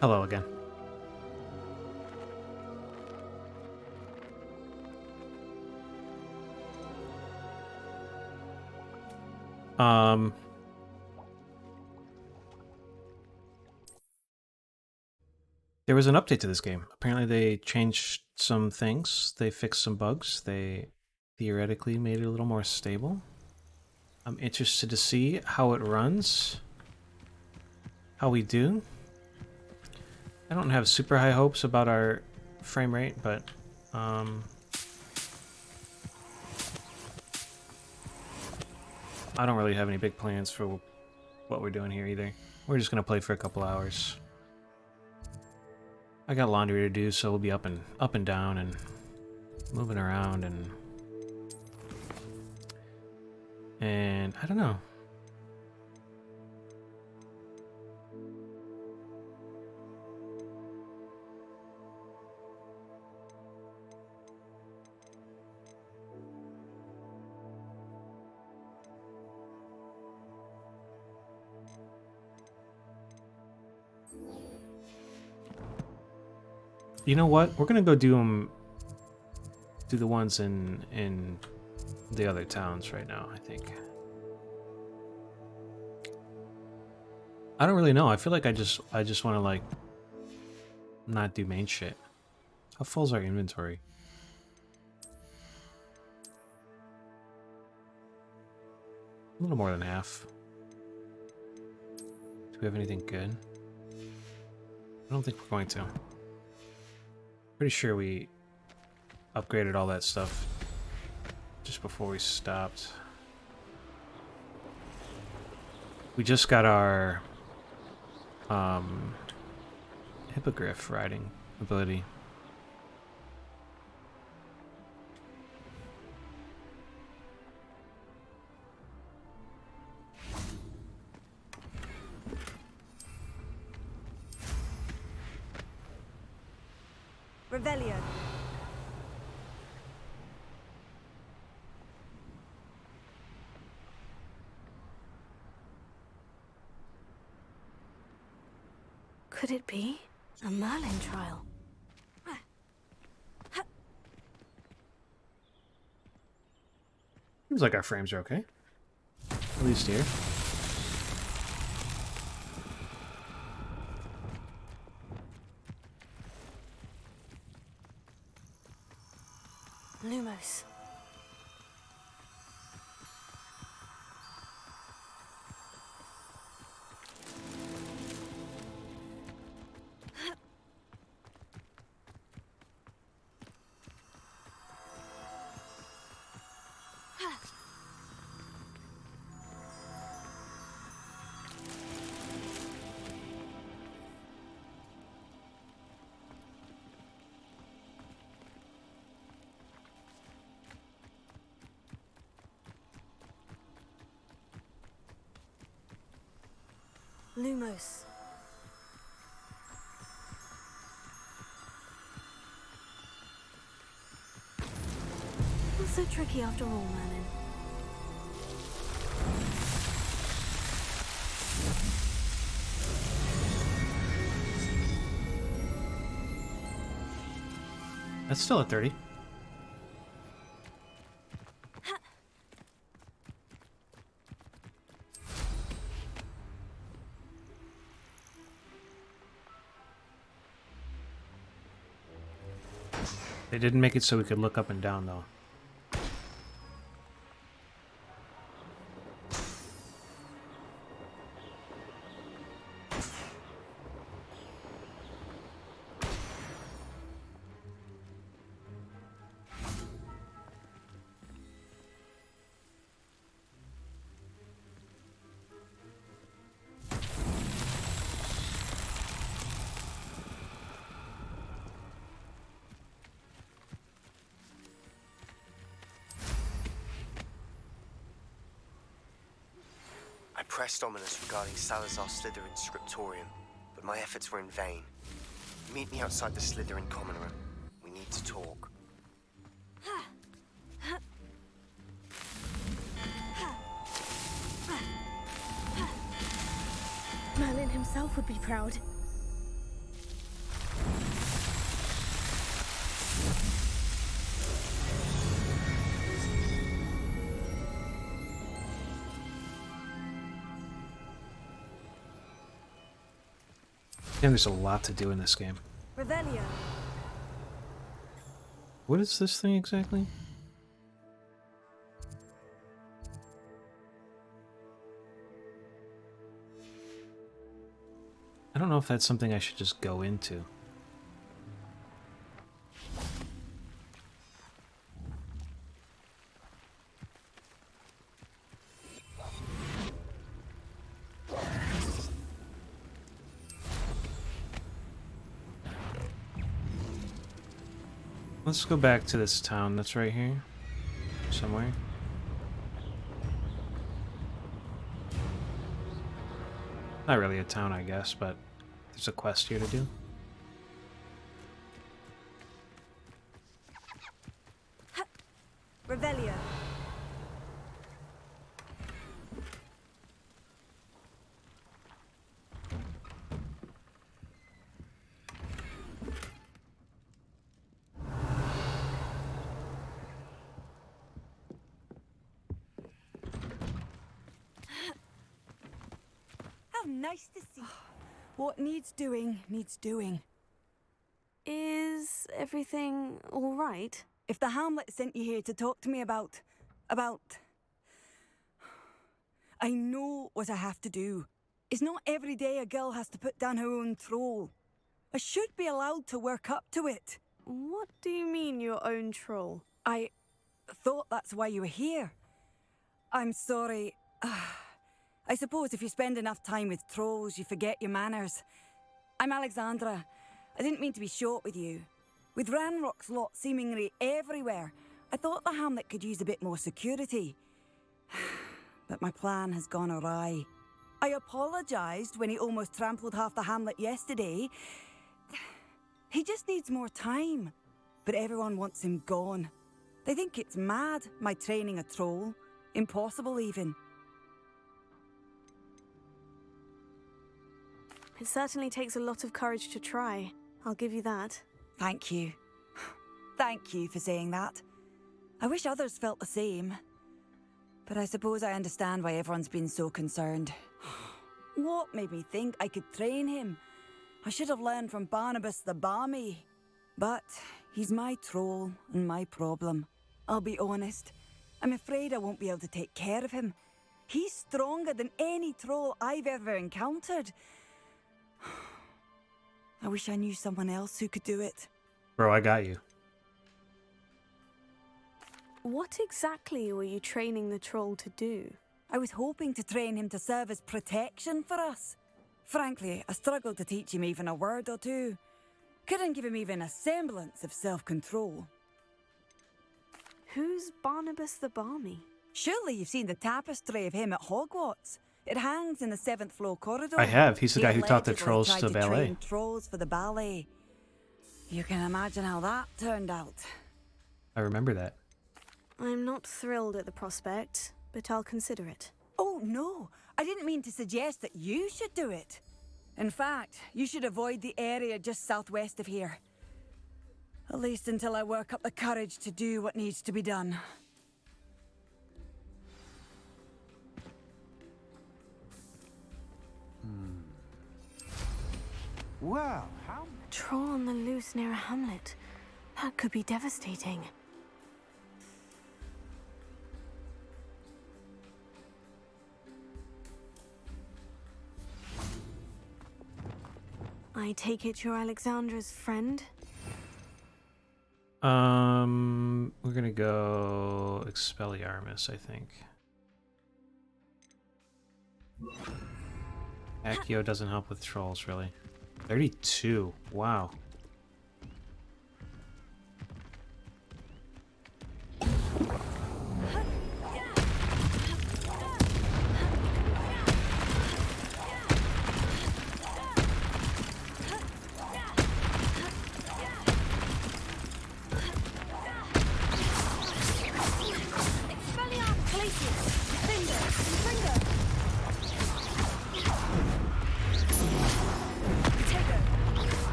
Hello again. Um, there was an update to this game. Apparently, they changed some things. They fixed some bugs. They theoretically made it a little more stable. I'm interested to see how it runs. How we do. I don't have super high hopes about our frame rate, but I don't really have any big plans for what we're doing here either. We're just gonna play for a couple hours. I got laundry to do, so we'll be up and down and moving around and I don't know. You know what? We're gonna go do them. Do the ones in the other towns right now. I think. I don't really know. I feel like I just want to like not do main shit. How full's our inventory? A little more than half. Do we have anything good? I don't think we're going to. Pretty sure we upgraded all that stuff just before we stopped. We just got our hippogriff riding ability. Revelio. Could it be a Merlin trial? Seems like our frames are okay. At least here. Lumos. Lumos. Not so tricky after all, Merlin. That's still at 30. They didn't make it so we could look up and down, though. I pressed Ominous regarding Salazar Slytherin's scriptorium, but my efforts were in vain. Meet me outside the Slytherin common room. We need to talk. Merlin himself would be proud. Damn, there's a lot to do in this game. Revelio. What is this thing exactly? I don't know if that's something I should just go into. Let's go back to this town that's right here. Somewhere. Not really a town, I guess, but there's a quest here to do. Revelio. How nice to see. What needs doing, needs doing. Is everything all right? If the Hamlet sent you here to talk to me about... I know what I have to do. It's not every day a girl has to put down her own troll. I should be allowed to work up to it. What do you mean, your own troll? I thought that's why you were here. I'm sorry. I suppose if you spend enough time with trolls, you forget your manners. I'm Alexandra. I didn't mean to be short with you. With Ranrock's lot seemingly everywhere, I thought the Hamlet could use a bit more security. But my plan has gone awry. I apologised when he almost trampled half the Hamlet yesterday. He just needs more time. But everyone wants him gone. They think it's mad, my training a troll. Impossible, even. It certainly takes a lot of courage to try. I'll give you that. Thank you. Thank you for saying that. I wish others felt the same. But I suppose I understand why everyone's been so concerned. What made me think I could train him? I should have learned from Barnabas the Balmy. But he's my troll and my problem. I'll be honest. I'm afraid I won't be able to take care of him. He's stronger than any troll I've ever encountered. I wish I knew someone else who could do it. Bro, I got you. What exactly were you training the troll to do? I was hoping to train him to serve as protection for us. Frankly, I struggled to teach him even a word or two. Couldn't give him even a semblance of self-control. Who's Barnabas the Balmy? Surely you've seen the tapestry of him at Hogwarts. It hangs in the 7th floor corridor. I have. He's the guy who taught the allegedly trolls tried to ballet. train trolls for the ballet. You can imagine how that turned out. I remember that. I'm not thrilled at the prospect, but I'll consider it. Oh, no. I didn't mean to suggest that you should do it. In fact, you should avoid the area just southwest of here. At least until I work up the courage to do what needs to be done. Well, how... A troll on the loose near a hamlet. That could be devastating. I take it you're Alexandra's friend? We're gonna go Expelliarmus, I think. Accio doesn't help with trolls, really. 32. Wow.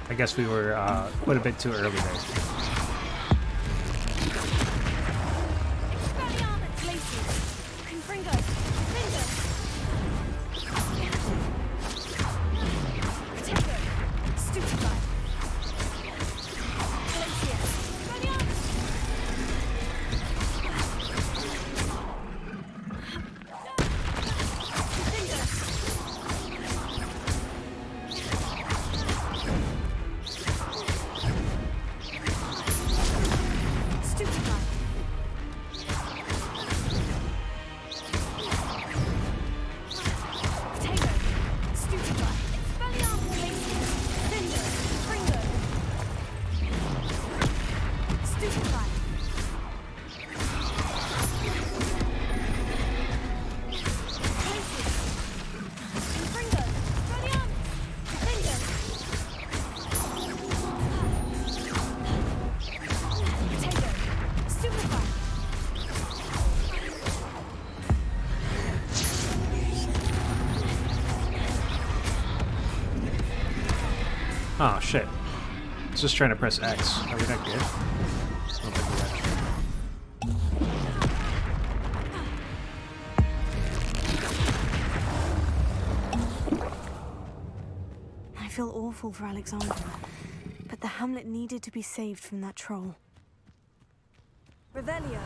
I guess we were quite a bit too early there. Stupefy. Confringo. Expelliarmus. Confringo. Potato. Stupefy. Oh shit. I was just trying to press X. Are we not good? I don't think we are. I feel awful for Alexandra, but the hamlet needed to be saved from that troll. Revelio.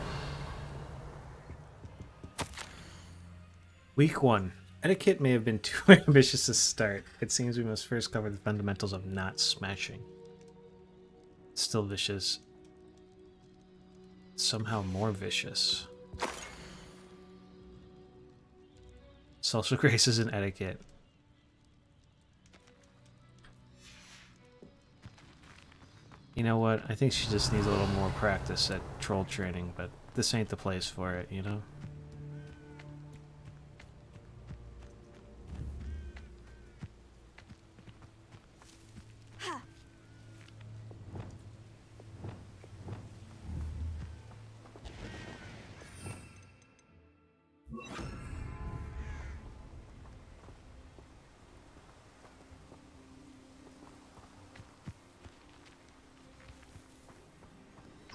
Week 1. Etiquette may have been too ambitious to start. It seems we must first cover the fundamentals of not smashing. Still vicious. Somehow more vicious. Social graces and etiquette. You know what? I think she just needs a little more practice at troll training, but this ain't the place for it, you know?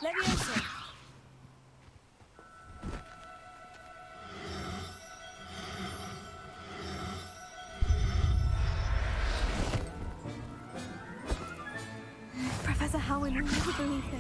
Leviosa. Professor Howard will never believe this.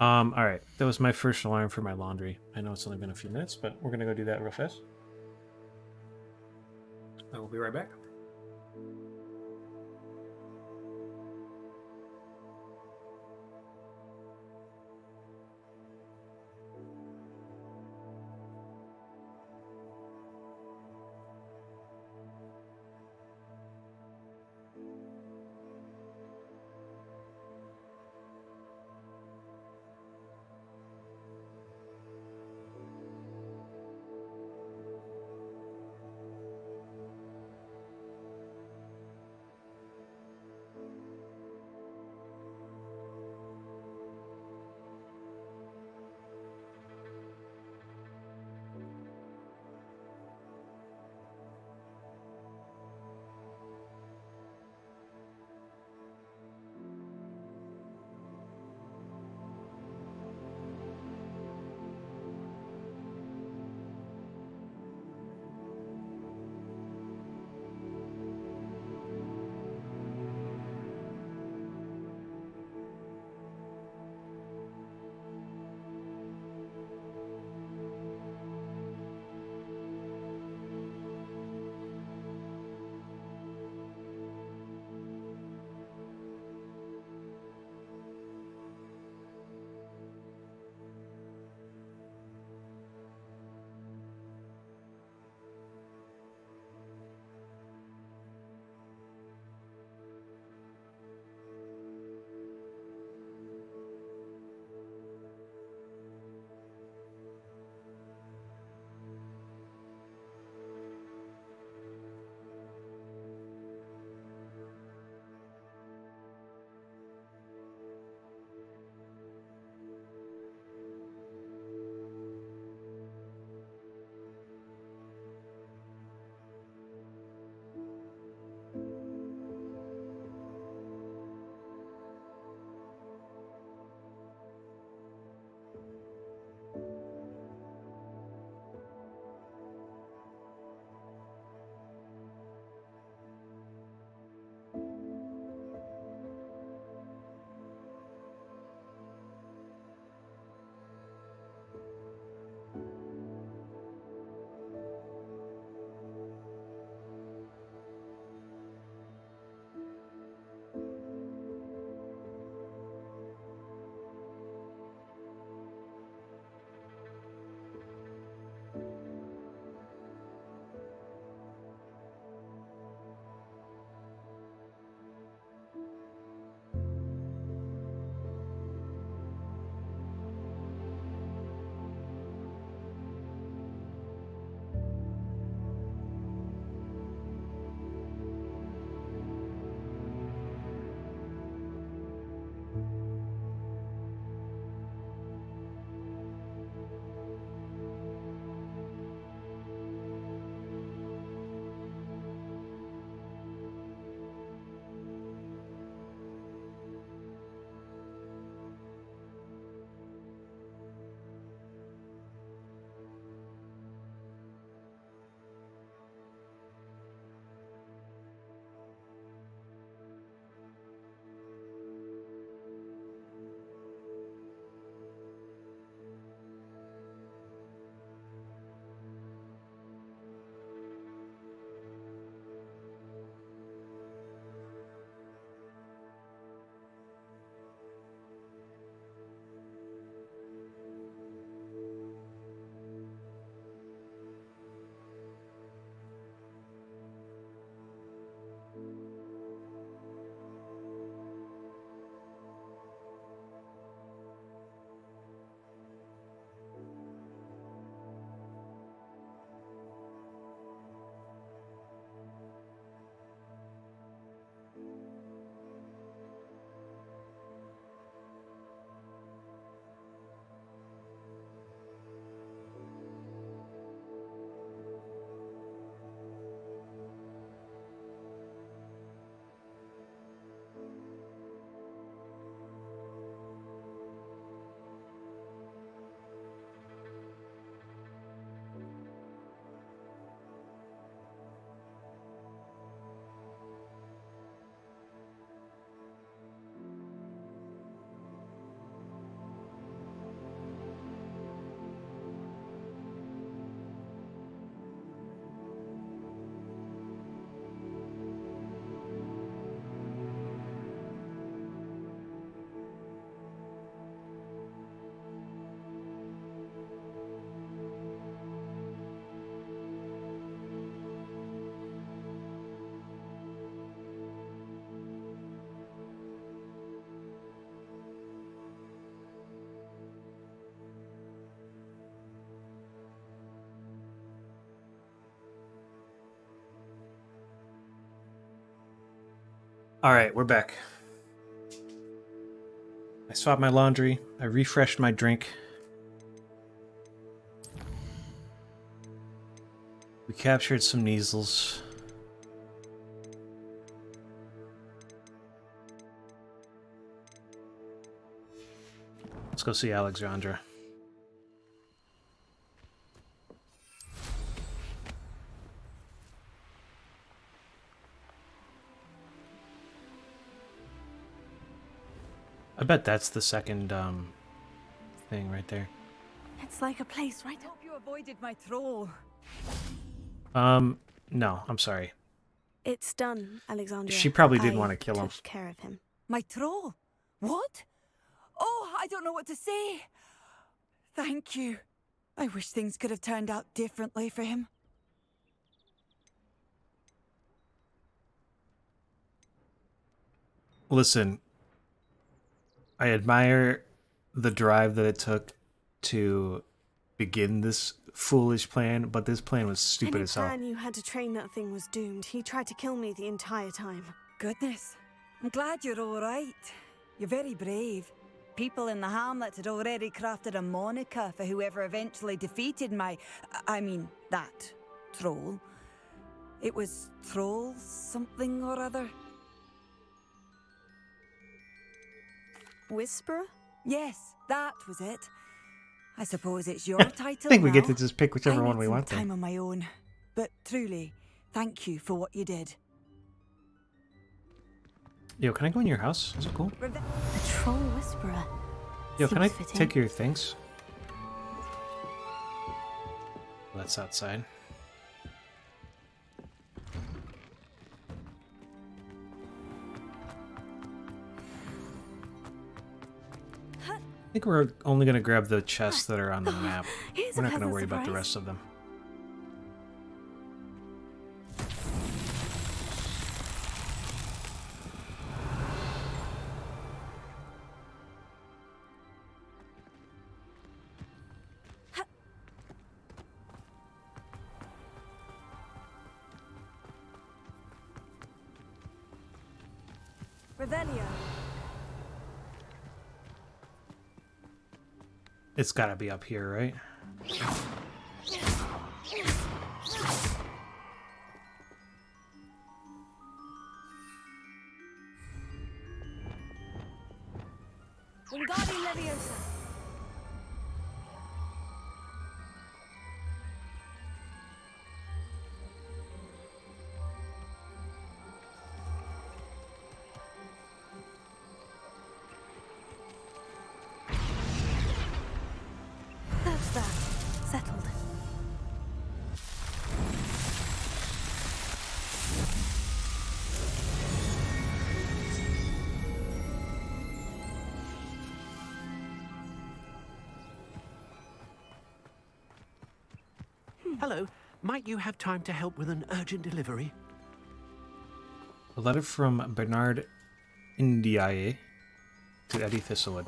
Alright. That was my first alarm for my laundry. I know it's only been a few minutes, but we're gonna go do that real fast. I will be right back. All right, we're back. I swapped my laundry. I refreshed my drink. We captured some Kneazles. Let's go see Alexandra. I bet that's the second thing right there. It's like a place right I hope you avoided my troll. No, I'm sorry. It's done, Alexandria. She probably did I want to kill him. took care of him. My troll? What? Oh, I don't know what to say. Thank you. I wish things could have turned out differently for him. Listen, I admire the drive that it took to begin this foolish plan, but this plan was stupid Any as hell. plan you had to train that thing was doomed. He tried to kill me the entire time. Goodness. I'm glad you're all right. You're very brave. People in the hamlet had already crafted a moniker for whoever eventually defeated that troll. It was Troll something or other. Whisperer? Yes, that was it. I suppose it's your title I think we get now. to just pick whichever I one need we some want to. time on my own. But truly, thank you for what you did. Yo, can I go in your house? Is it cool? A troll whisperer. Yo, can I Seems fitting. take your things? That's outside. I think we're only going to grab the chests that are on the map. Here's We're a not going to pleasant worry about the surprise. rest of them. Revelio. It's got to be up here, right? Wingardi Leviosa. That's that. Settled. Hello. Might you have time to help with an urgent delivery? A letter from Bernard Indiaye to Eddie Thistlewood.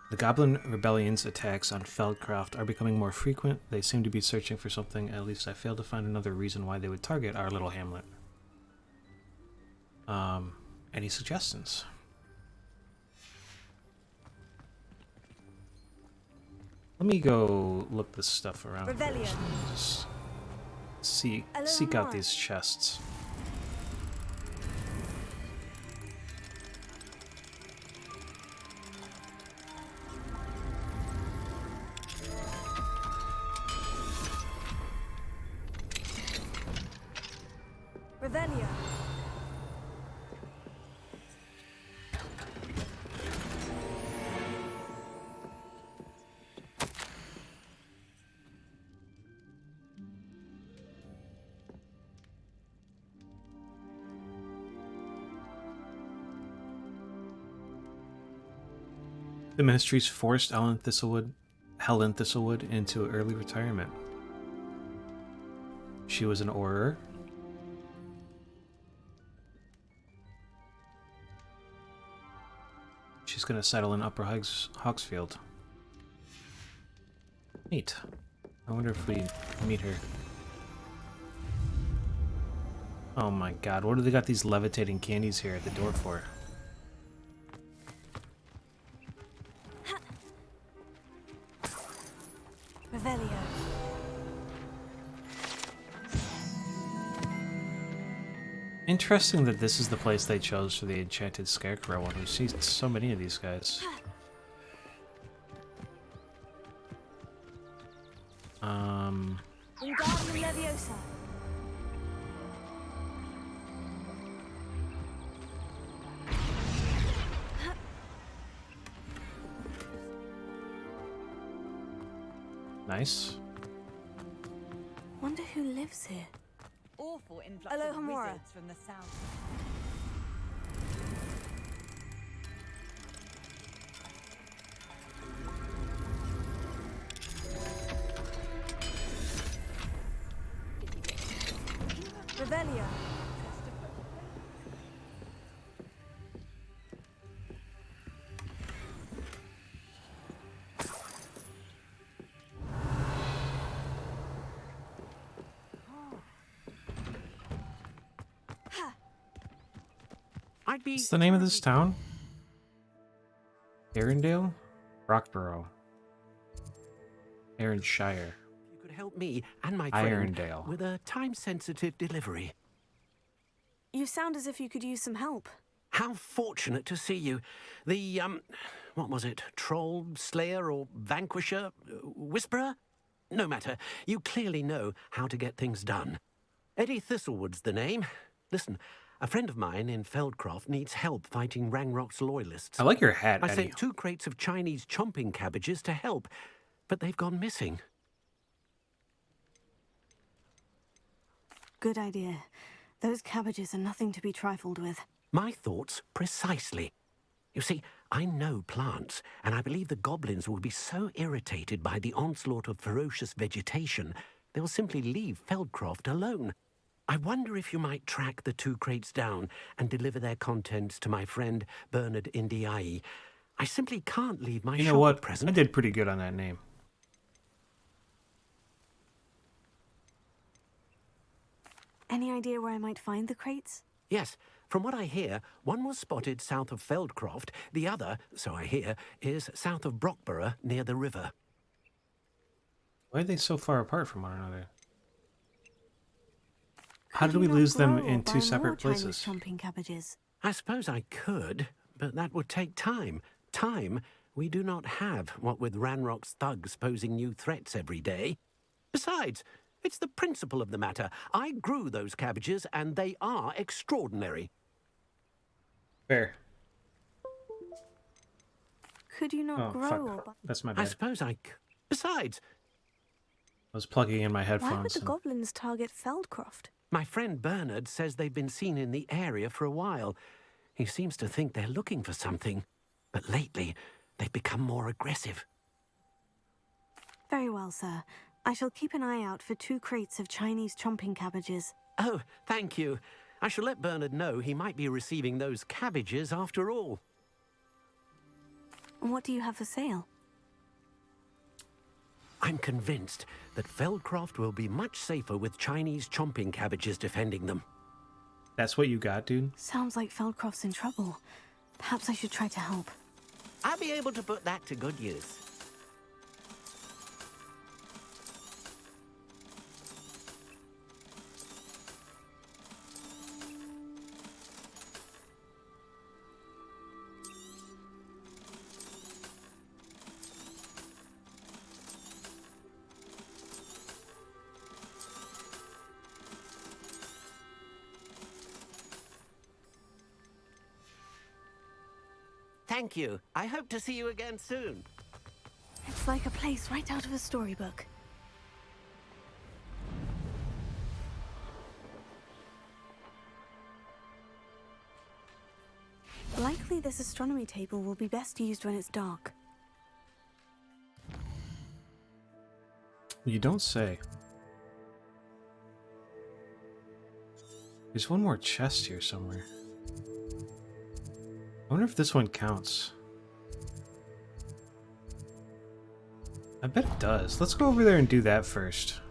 The Goblin Rebellion's attacks on Feldcroft are becoming more frequent. They seem to be searching for something. At least I failed to find another reason why they would target our little hamlet. Any suggestions? Let me go look this stuff around Revelio. first. Just seek more. out these chests. Revelio. The ministries forced Helen Thistlewood into early retirement. She was an Auror. She's going to settle in Upper Hawksfield. Neat. I wonder if we meet her. Oh my god, what do they got these levitating candies here at the door for? Revelio. Interesting that this is the place they chose for the Enchanted Scarecrow one. We've seen so many of these guys. Wingardium Leviosa. Nice. Wonder who lives here. Awful influx Aloha of Mora. wizards from the south. Revelio. I'd be. What's the name of this town? Arendelle? Rockborough. Arrenshire. You could help me and my friend Irondale. with a time-sensitive delivery. You sound as if you could use some help. How fortunate to see you. The, what was it? Troll, Slayer, or Vanquisher? Whisperer? No matter. You clearly know how to get things done. Eddie Thistlewood's the name. Listen, a friend of mine in Feldcroft needs help fighting Rangrock's loyalists. I like your hat, I Eddie. sent 2 crates of Chinese chomping cabbages to help, but they've gone missing. Good idea. Those cabbages are nothing to be trifled with. My thoughts precisely. You see, I know plants, and I believe the goblins will be so irritated by the onslaught of ferocious vegetation, they'll simply leave Feldcroft alone. I wonder if you might track the 2 crates down and deliver their contents to my friend Bernard Indiai. I simply can't leave my You shop know what? at present. I did pretty good on that name. Any idea where I might find the crates? Yes, from what I hear, one was spotted south of Feldcroft, the other, so I hear, is south of Brockborough near the river. Why are they so far apart from one another? How Could did we you not lose them grow or in buy 2 more separate Chinese places? chomping cabbages. I suppose I could, but that would take time. Time we do not have, what with Ranrock's thugs posing new threats every day. Besides, it's the principle of the matter. I grew those cabbages, and they are extraordinary. Fair. Could you not Oh, grow or fuck. buy... That's my I bad. suppose I c- Besides, I was plugging in my Why would headphones. the and- goblins target Feldcroft? my friend Bernard says they've been seen in the area for a while. He seems to think they're looking for something. But lately, they've become more aggressive. Very well, sir. I shall keep an eye out for 2 crates of Chinese chomping cabbages. Oh, thank you. I shall let Bernard know he might be receiving those cabbages after all. And what do you have for sale? I'm convinced that Feldcroft will be much safer with Chinese chomping cabbages defending them. That's what you got, dude? Sounds like Feldcroft's in trouble. Perhaps I should try to help. I'll be able to put that to good use. Thank you. I hope to see you again soon. It's like a place right out of a storybook. Likely this astronomy table will be best used when it's dark. You don't say. There's one more chest here somewhere. I wonder if this one counts. I bet it does. Let's go over there and do that first.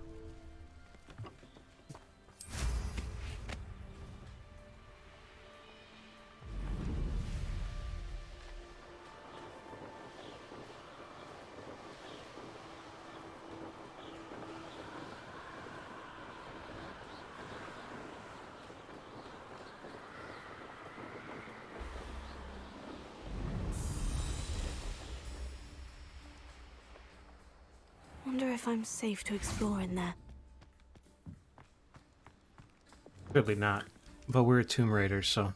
wonder if I'm safe to explore in there. Clearly not. But we're a Tomb Raider, so...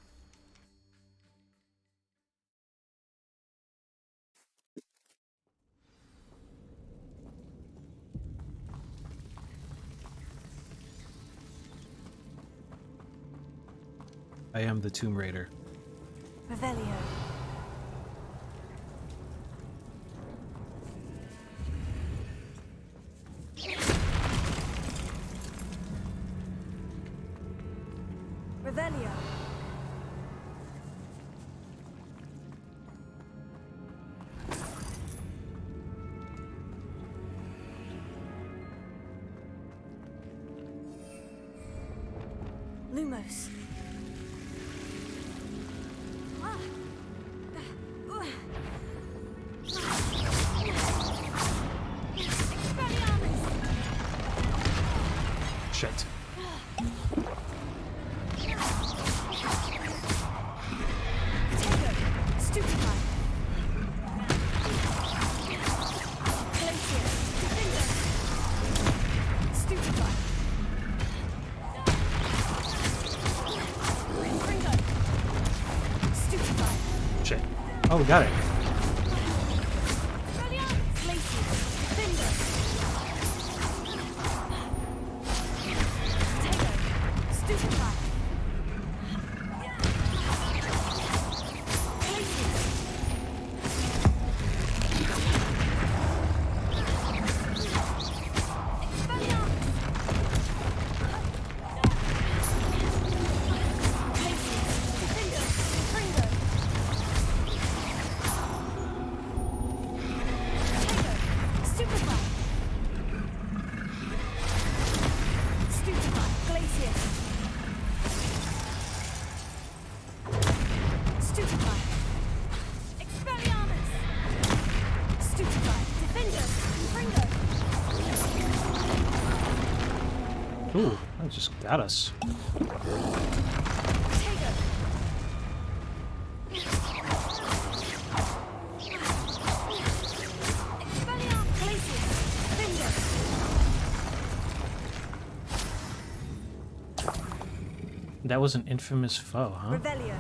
I am the Tomb Raider. Revelio. Revelio. Lumos. Shit. Stupefy. Glacier. Defender. Stupefy. Confringo. Stupefy. Shit. Oh, we got it. Glacier. Defender. Potato. Stupefy. Glacier. Ooh, that just got us. That was an infamous foe, huh? Revelio.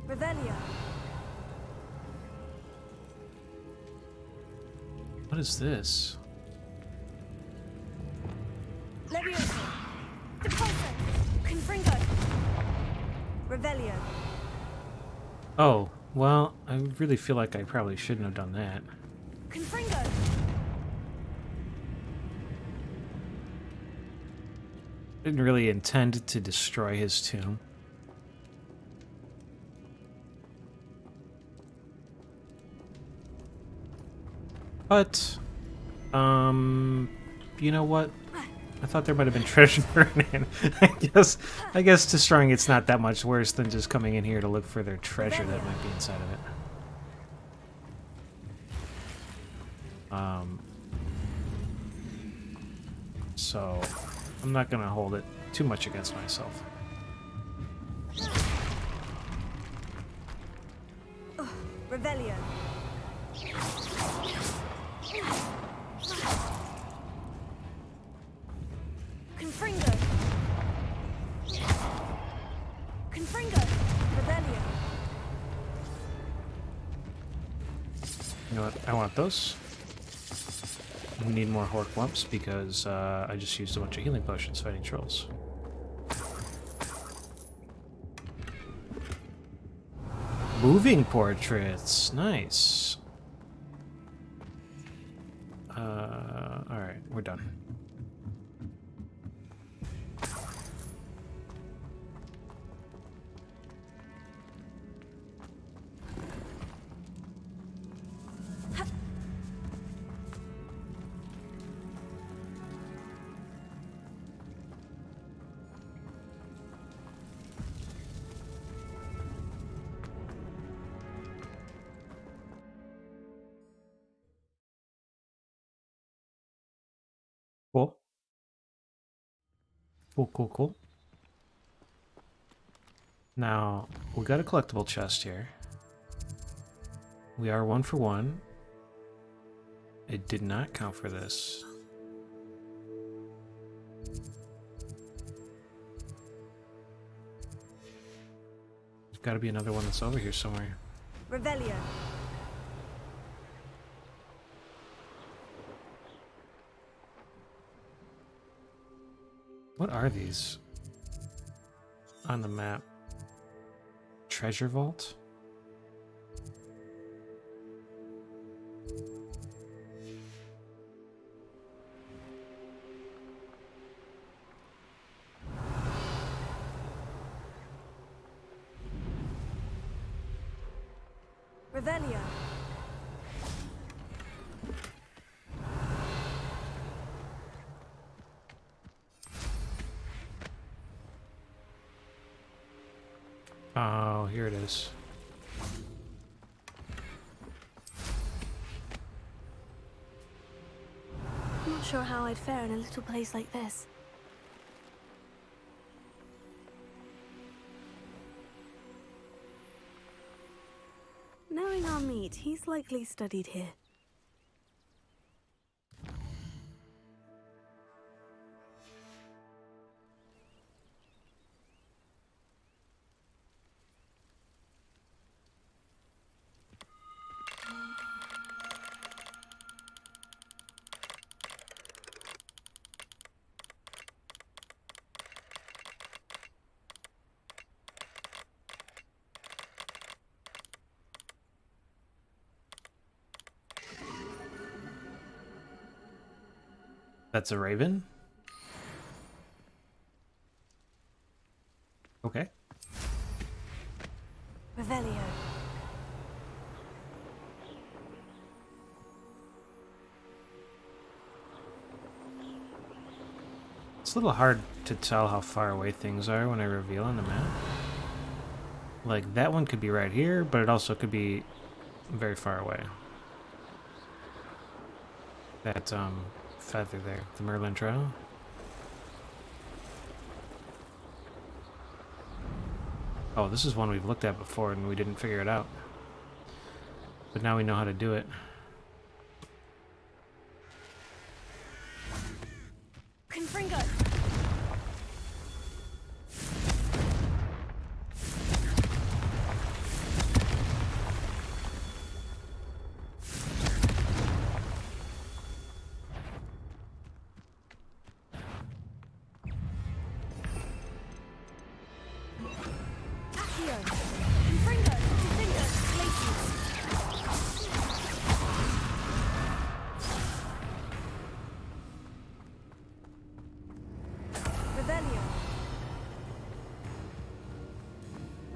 Revelio. What is this? Levioso. Depulso. Confringo. Revelio. Oh, well, I really feel like I probably shouldn't have done that. Confringo. Didn't really intend to destroy his tomb. But, you know what? I thought there might have been treasure in it. I guess destroying it's not that much worse than just coming in here to look for their treasure that might be inside of it. So, I'm not gonna hold it too much against myself. Revelio. Confringo. Confringo. Revelio. You know what? I want those. We need more Hork lumps because I just used a bunch of healing potions fighting trolls. Moving portraits, nice. All right, we're done. Cool, cool, cool. Now, we got a collectible chest here. We are 1 for 1. It did not count for this. There's got to be another one that's over here somewhere. Revelio. What are these on the map? Treasure vault? Revelio. Oh, here it is. I'm not sure how I'd fare in a little place like this. Knowing our meat, he's likely studied here. That's a raven? Okay. Revelio. It's a little hard to tell how far away things are when I reveal on the map. Like, that one could be right here, but it also could be very far away. That, feather there, the Merlin Trow. Oh, this is one we've looked at before and we didn't figure it out. But now we know how to do it. Confringo. Accio. Confringo. Confringo. Glacius. Revelio.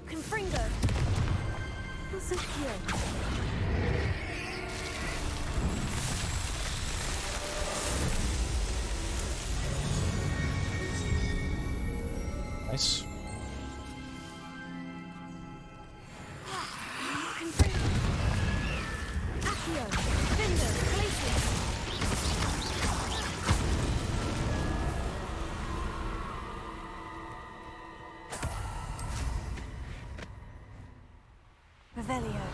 Confringo. Accio. Nice. Confringo. Accio. Findo. Glacius. Revelio.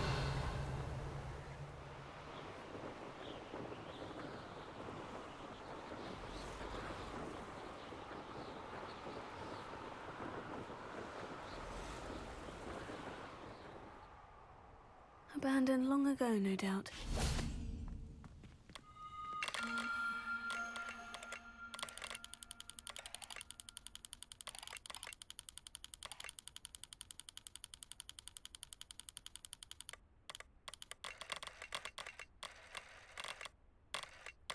Abandoned long ago, no doubt.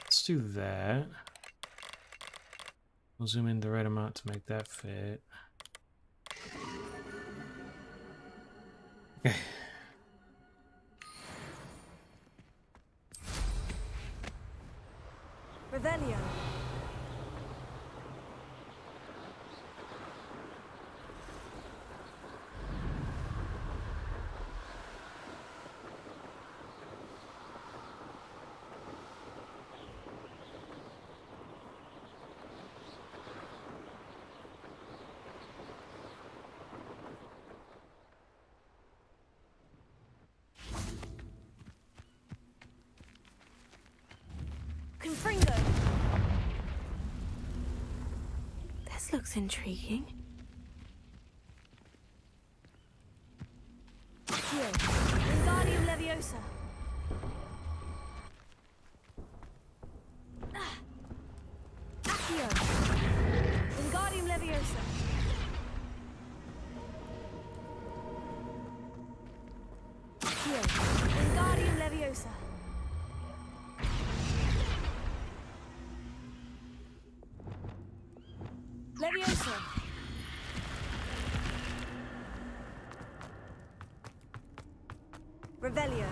Let's do that. We'll zoom in the right amount to make that fit. Okay. Revelio. looks intriguing. Here. Wingardium Leviosa. Accio. Wingardium Leviosa. Here. Wingardium Leviosa. Leviosa. Revelio.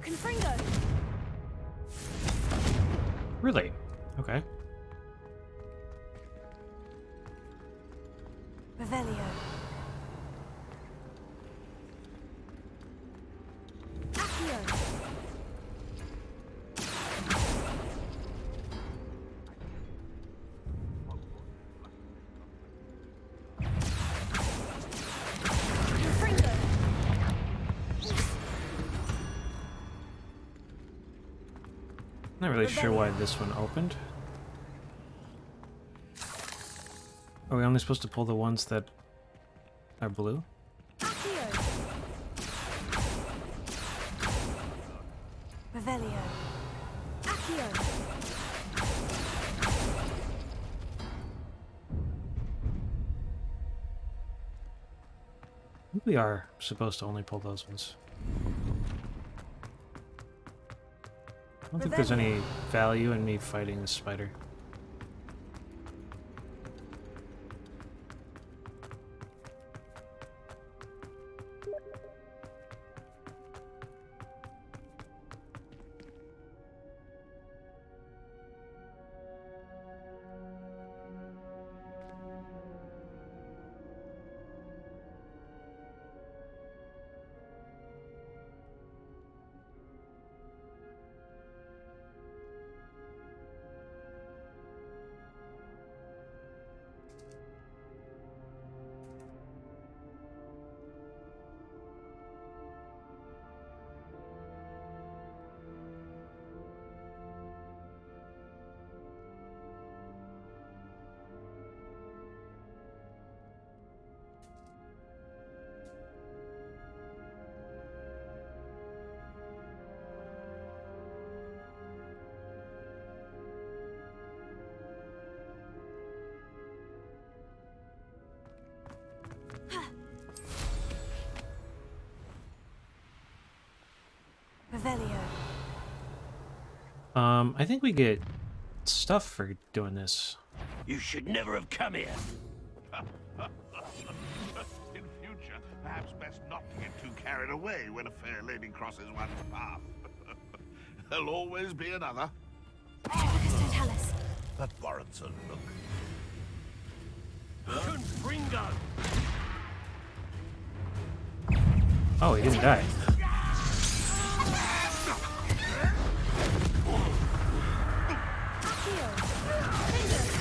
Confringo. Really? Okay. Revelio. Accio. Confringo. Not really sure why this one opened. Are we only supposed to pull the ones that are blue? Accio. Revelio. Accio. I think we are supposed to only pull those ones. I don't think there's any value in me fighting this spider. Revelio. I think we get stuff for doing this. You should never have come here. In future, perhaps best not to get too carried away when a fair lady crosses one's path. There'll always be another. Totalis. That warrants a look. Confringo! Oh, he didn't die. Accio.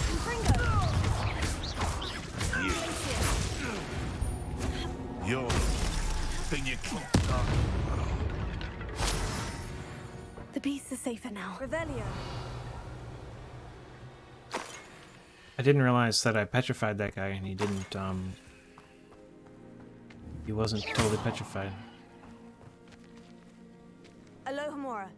Confringo. You're thing you keep. The beasts are safer now. Revelio. I didn't realize that I petrified that guy and he didn't, he wasn't totally petrified. Alohomora.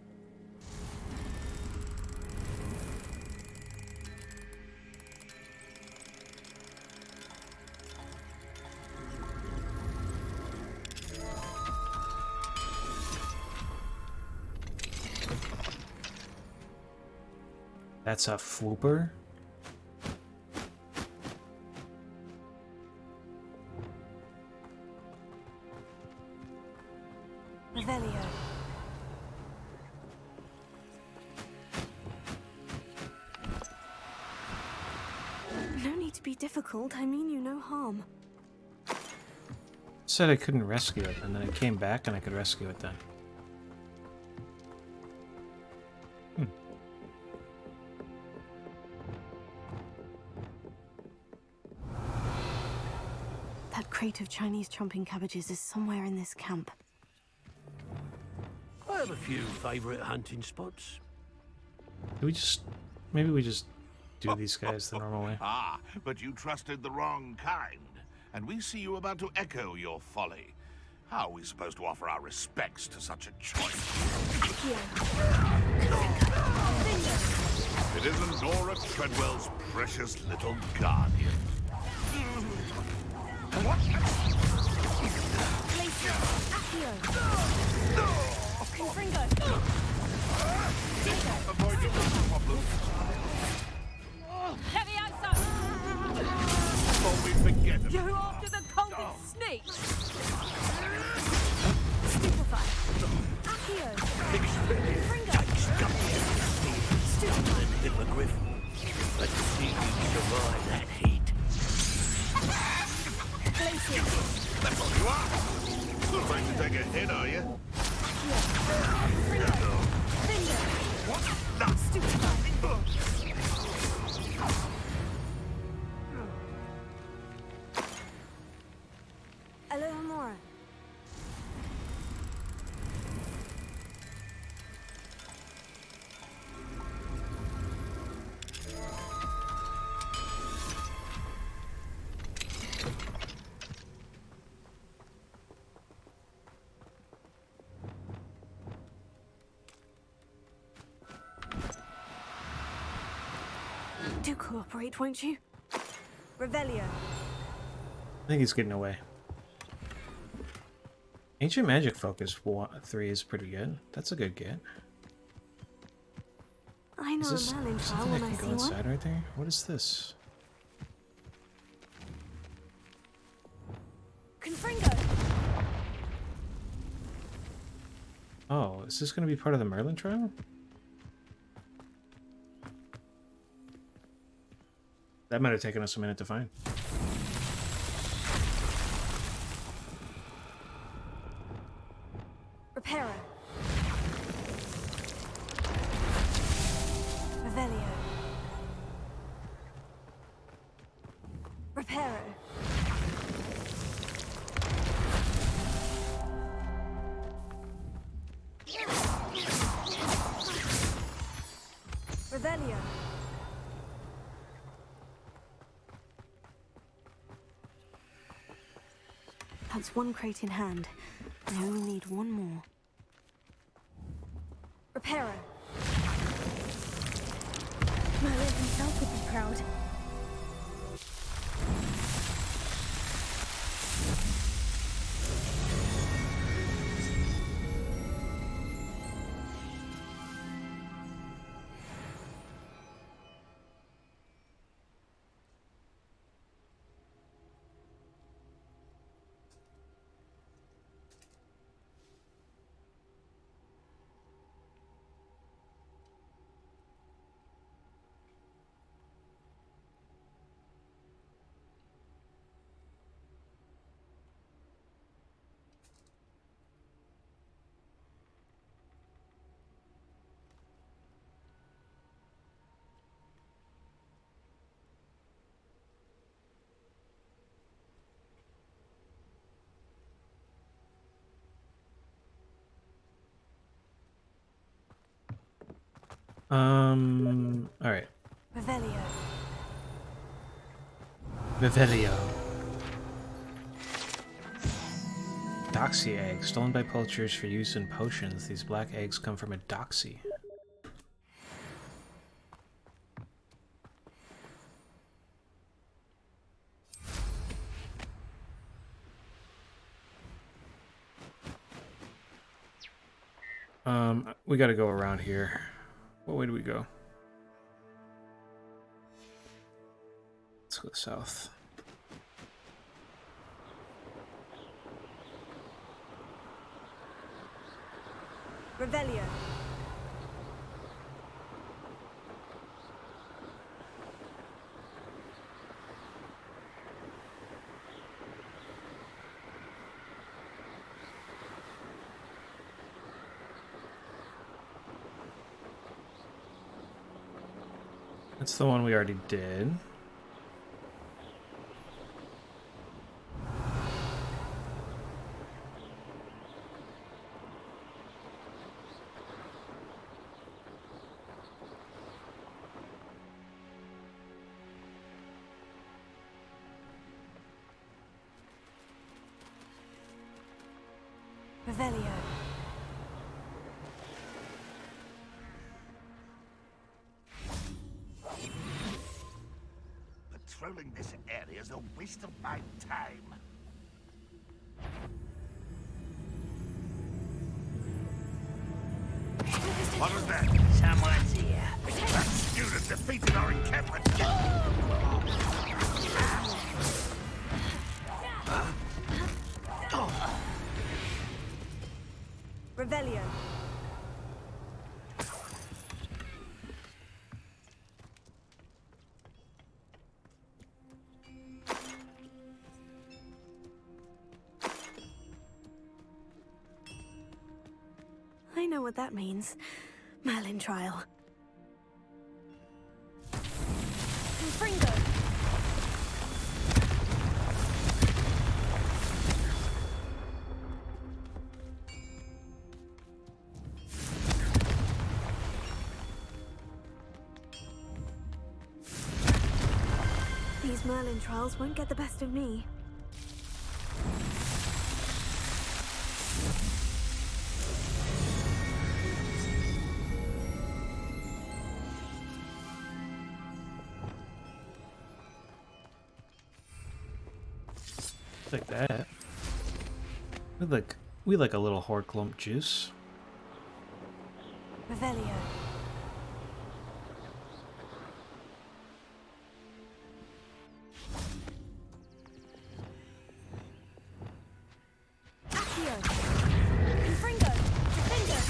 That's a flooper? Revelio. No need to be difficult. I mean you no harm. Said I couldn't rescue it, and then it came back and I could rescue it then. That crate of Chinese chomping cabbages is somewhere in this camp. I have a few favourite hunting spots. Maybe we just do these guys the normal way. Ah, but you trusted the wrong kind. And we see you about to echo your folly. How are we supposed to offer our respects to such a choice? It isn't Nora Treadwell's precious little guardian. What? Avoid your problem. Before we forget it. You're after the golden snake! Stupefy! Accio! And Hippogriff. Let's see you survive that heat. That's all you are. Afraid to take a hit, are you? A little more. Do cooperate, won't you? Revelio. I think he's getting away. Ancient Magic Focus 3 is pretty good. That's a good get. I know Is this a Merlin trial something when I I can see go one. inside right there? What is this? Confringo. Oh, is this going to be part of the Merlin trial? That might have taken us a minute to find. Reparo. Revelio. Reparo. Revelio. That's one crate in hand. I only need one more. Reparo. Merlin himself would be proud. All right. Revelio. Revelio. Doxy eggs, stolen by poachers for use in potions. These black eggs come from a doxy. We gotta go around here. What way do we go? Let's go south. Revelio. That's the one we already did. Revelio. Patrolling this area is a waste of my time. What was that? Someone's here. That student defeated our encampment. Revelio. I know what that means. Merlin trial. Confringo. These Merlin trials won't get the best of me. Like that. We like a little horde clump juice. Revelio. Accio. Confringo. Defender.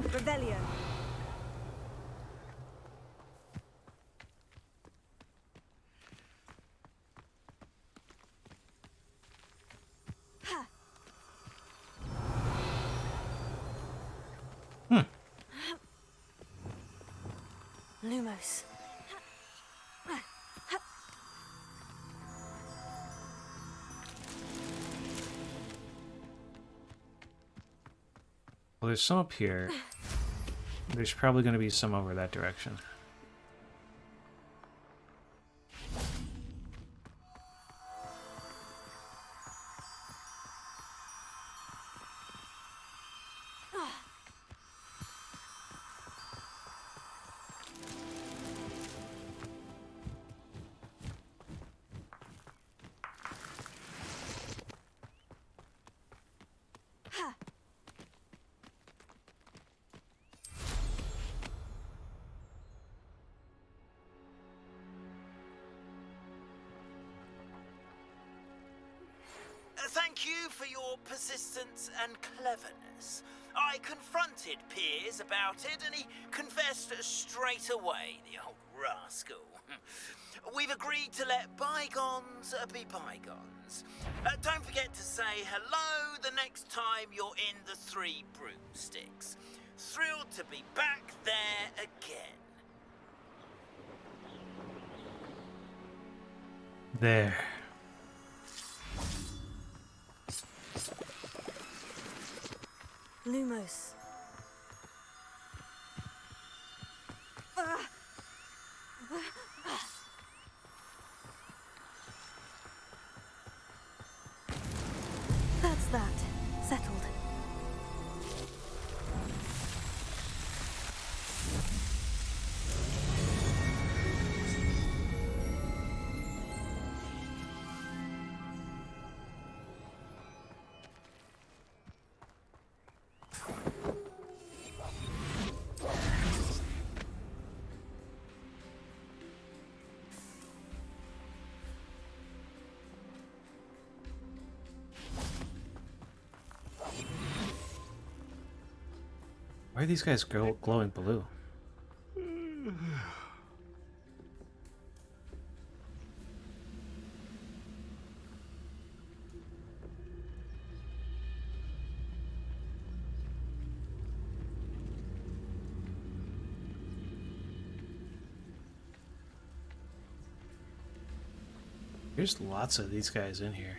Revelio. Ha. Lumos. Well, there's some up here. There's probably going to be some over that direction. Ha. Thank you for your persistence and cleverness. I confronted Piers about it, and he confessed straight away, the old rascal. We've agreed to let bygones be bygones. Don't forget to say hello the next time you're in the Three Broomsticks. Thrilled to be back there again. There. Lumos. That's that. Settled. Why are these guys glowing blue? There's lots of these guys in here.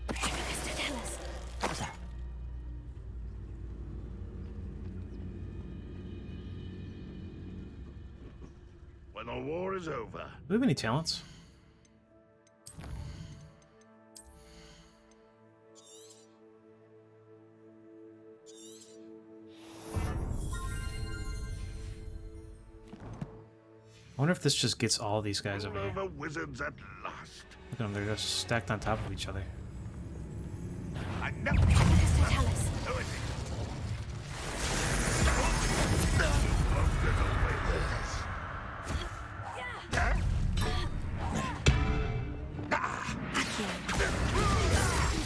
Mr. Tellus. What was that? when the war is over. Do we have any talents? I wonder if this just gets all these guys over here. Over wizards at last. Look at them, they're just stacked on top of each other. I never Mr. Tallis. do it.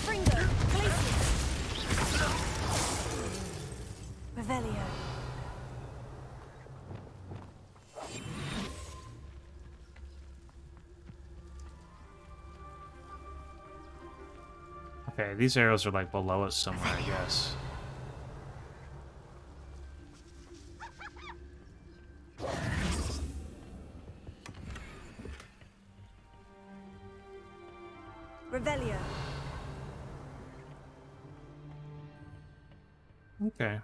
Fringo, Revelio. Okay, these arrows are like below us somewhere, I guess. Revelio. Okay.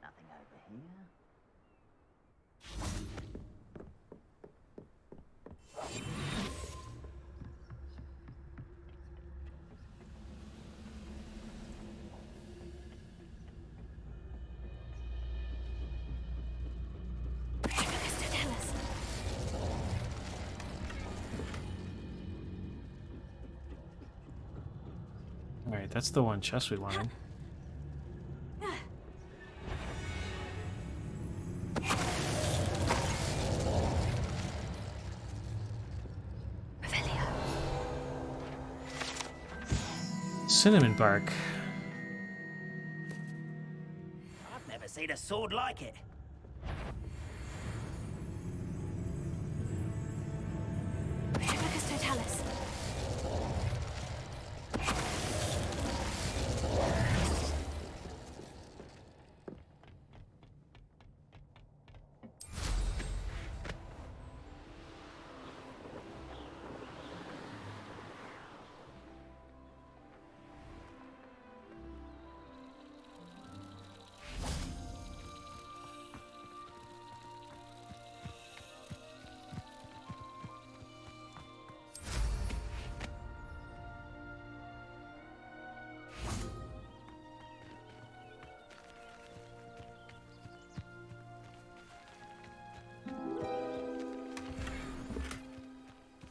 Nothing over here. Mr. Tallis. Alright, that's the one chest we wanted. Revelio. Cinnamon bark. I've never seen a sword like it. Mr. Tallis.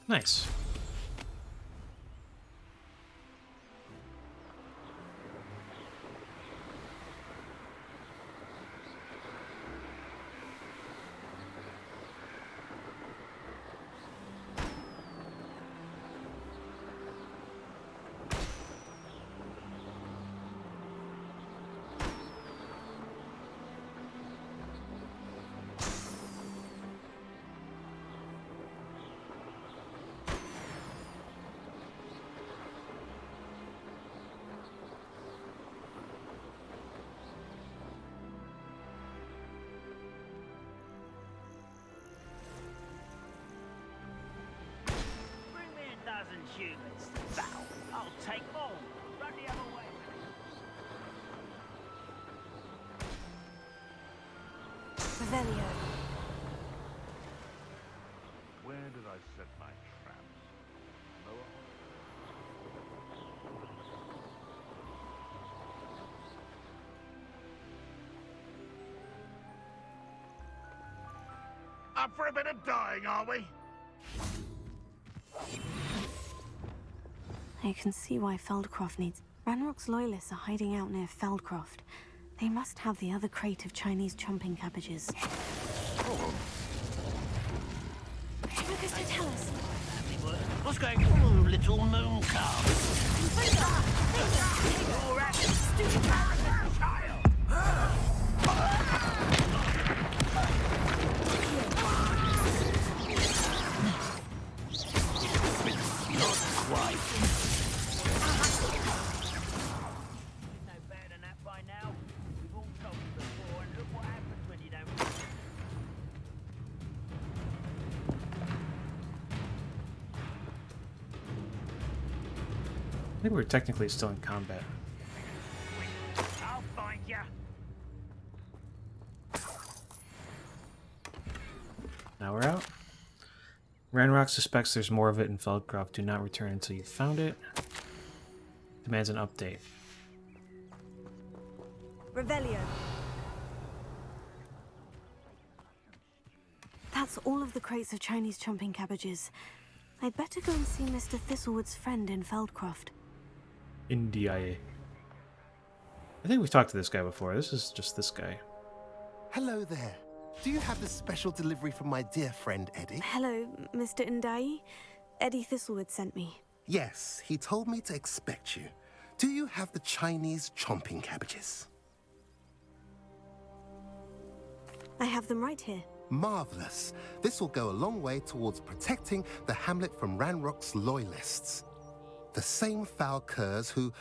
Nice. Bring me a dozen humans to battle. I'll take all. Run the other way. Revelio. Where did I set my traps? Lower? Up for a bit of dying, are we? I can see why Feldcroft needs... Ranrock's loyalists are hiding out near Feldcroft. They must have the other crate of Chinese chomping cabbages. Mr. Tallis. What's going on, little moon calf? You're at stupid child! Not quite. No better than that I think we're technically still in combat. I'll find ya. Now we're out. Ranrock suspects there's more of it in Feldcroft. Do not return until you've found it. Demands an update. Revelio. That's all of the crates of Chinese chomping cabbages. I'd better go and see Mr. Thistlewood's friend in Feldcroft. India. I think we've talked to this guy before. This is just this guy. Hello there. Do you have this special delivery from my dear friend Eddie? Hello, Mr. Ndai. Eddie Thistlewood sent me. Yes, he told me to expect you. Do you have the Chinese chomping cabbages? I have them right here. Marvelous. This will go a long way towards protecting the hamlet from Ranrock's loyalists. The same foul curs who,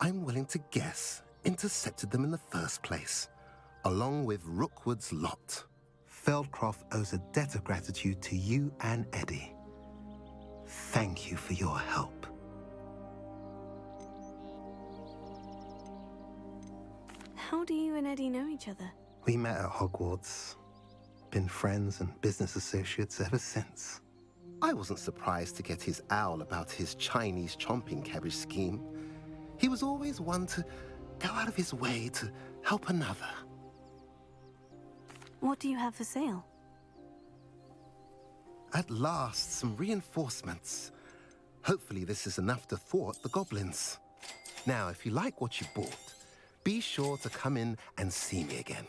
I'm willing to guess, intercepted them in the first place, along with Rookwood's lot. Feldcroft owes a debt of gratitude to you and Eddie. Thank you for your help. How do you and Eddie know each other? We met at Hogwarts. Been friends and business associates ever since. I wasn't surprised to get his owl about his Chinese chomping cabbage scheme. He was always one to go out of his way to help another. What do you have for sale? At last, some reinforcements. Hopefully this is enough to thwart the goblins. Now, if you like what you bought, be sure to come in and see me again.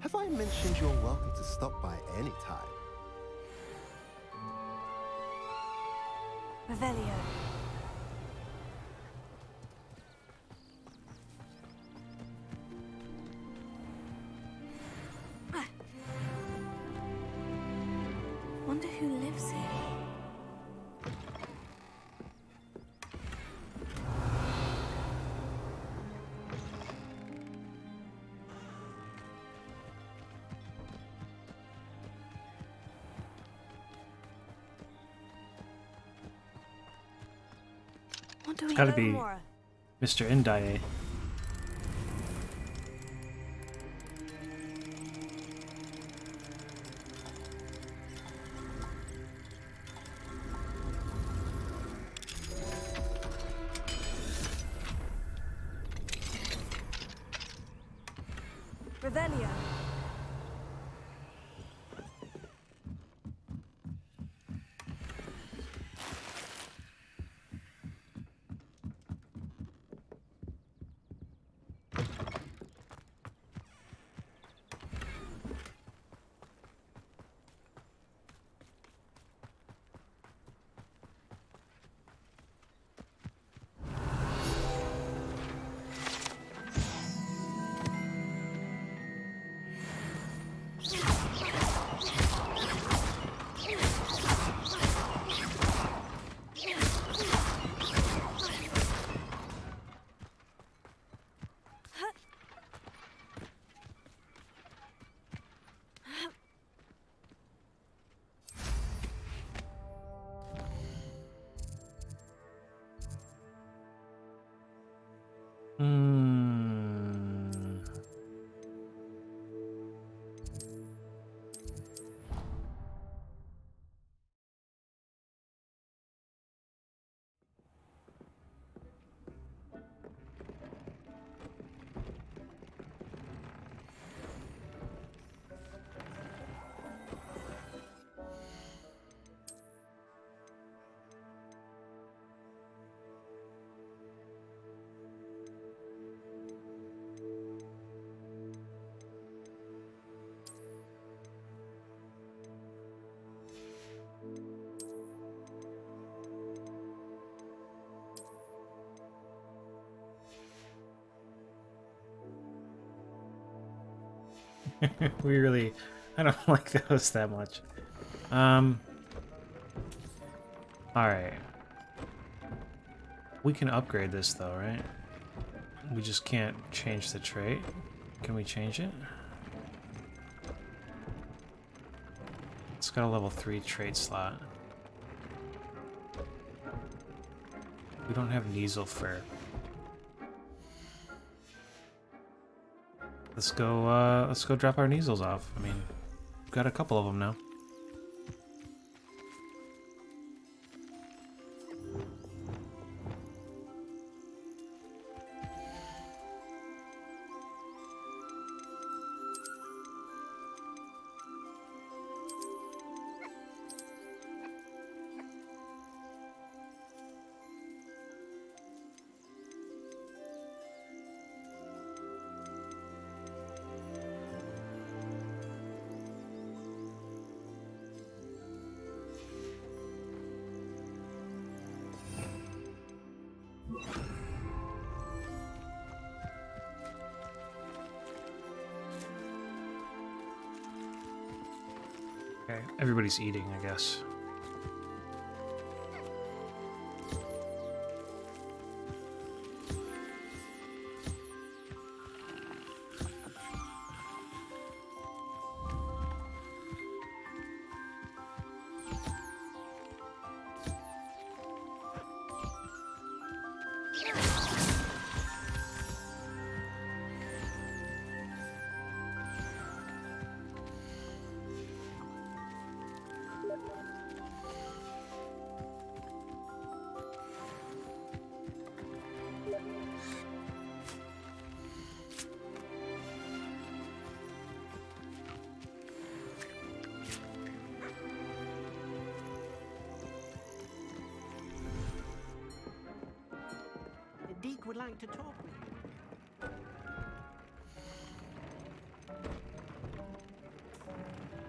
Have I mentioned you're welcome to stop by any time? Revelio. Wonder who lives here. What do we Gotta know, be Mora? Mr. Indaye. Revelio. We really, I don't like those that much. Alright. We can upgrade this though, right? We just can't change the trait. Can we change it? It's got a level 3 trait slot. We don't have Kneasel Fur. Let's go drop our Kneasels off. I mean, we've got a couple of them now. Okay, everybody's eating, I guess. Deke would like to talk with you.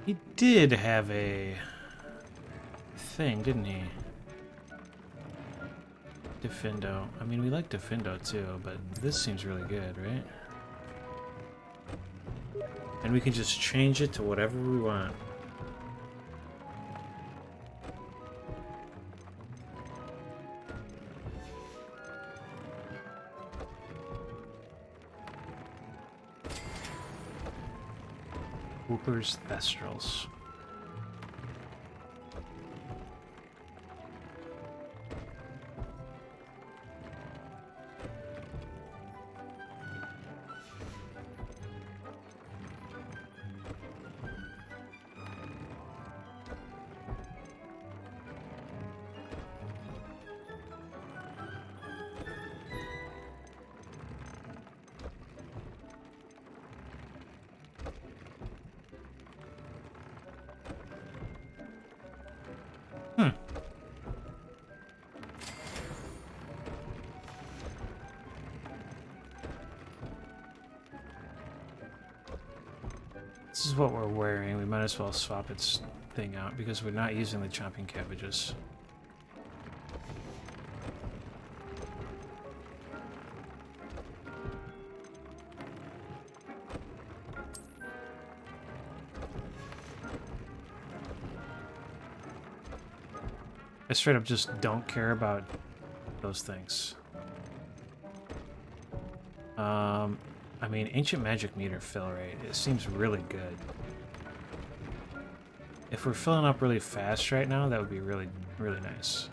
He did have a thing, didn't he? Defendo. I mean, we like Defendo too, but this seems really good, right? And we can just change it to whatever we want. Whooper's Thestrals. This is what we're wearing. We might as well swap its thing out because we're not using the chopping cabbages. I straight up just don't care about those things. I mean, Ancient Magic Meter fill rate, it seems really good. If we're filling up really fast right now, that would be really, really nice.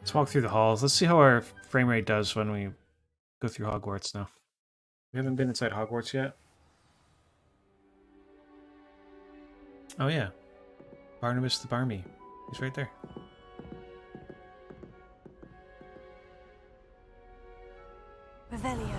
Let's walk through the halls. Let's see how our frame rate does when we go through Hogwarts now. We haven't been inside Hogwarts yet. Oh yeah, Barnabas the Barmy. He's right there. Revelio.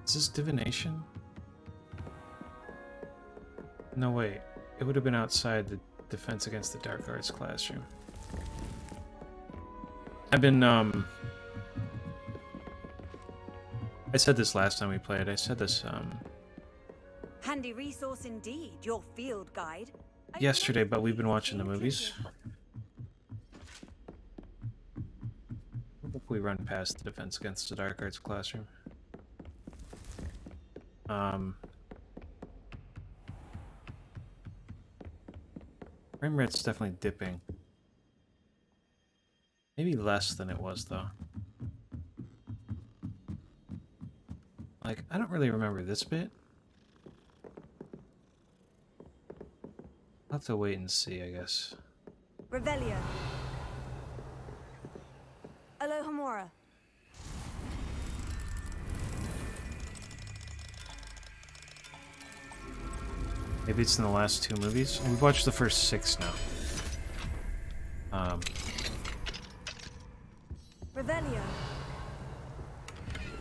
Is this divination? No, wait. It would have been outside the Defense Against the Dark Arts classroom. I've been, I said this last time we played. I said this, Handy resource indeed, your field guide. yesterday, but we've been watching the movies. I hope we run past the Defense Against the Dark Arts classroom. Frame rate's definitely dipping. Maybe less than it was, though. Like, I don't really remember this bit. I'll have to wait and see, I guess. Revelio. Alohomora. Maybe it's in the last 2 movies. We've watched the first 6 now. Revelio.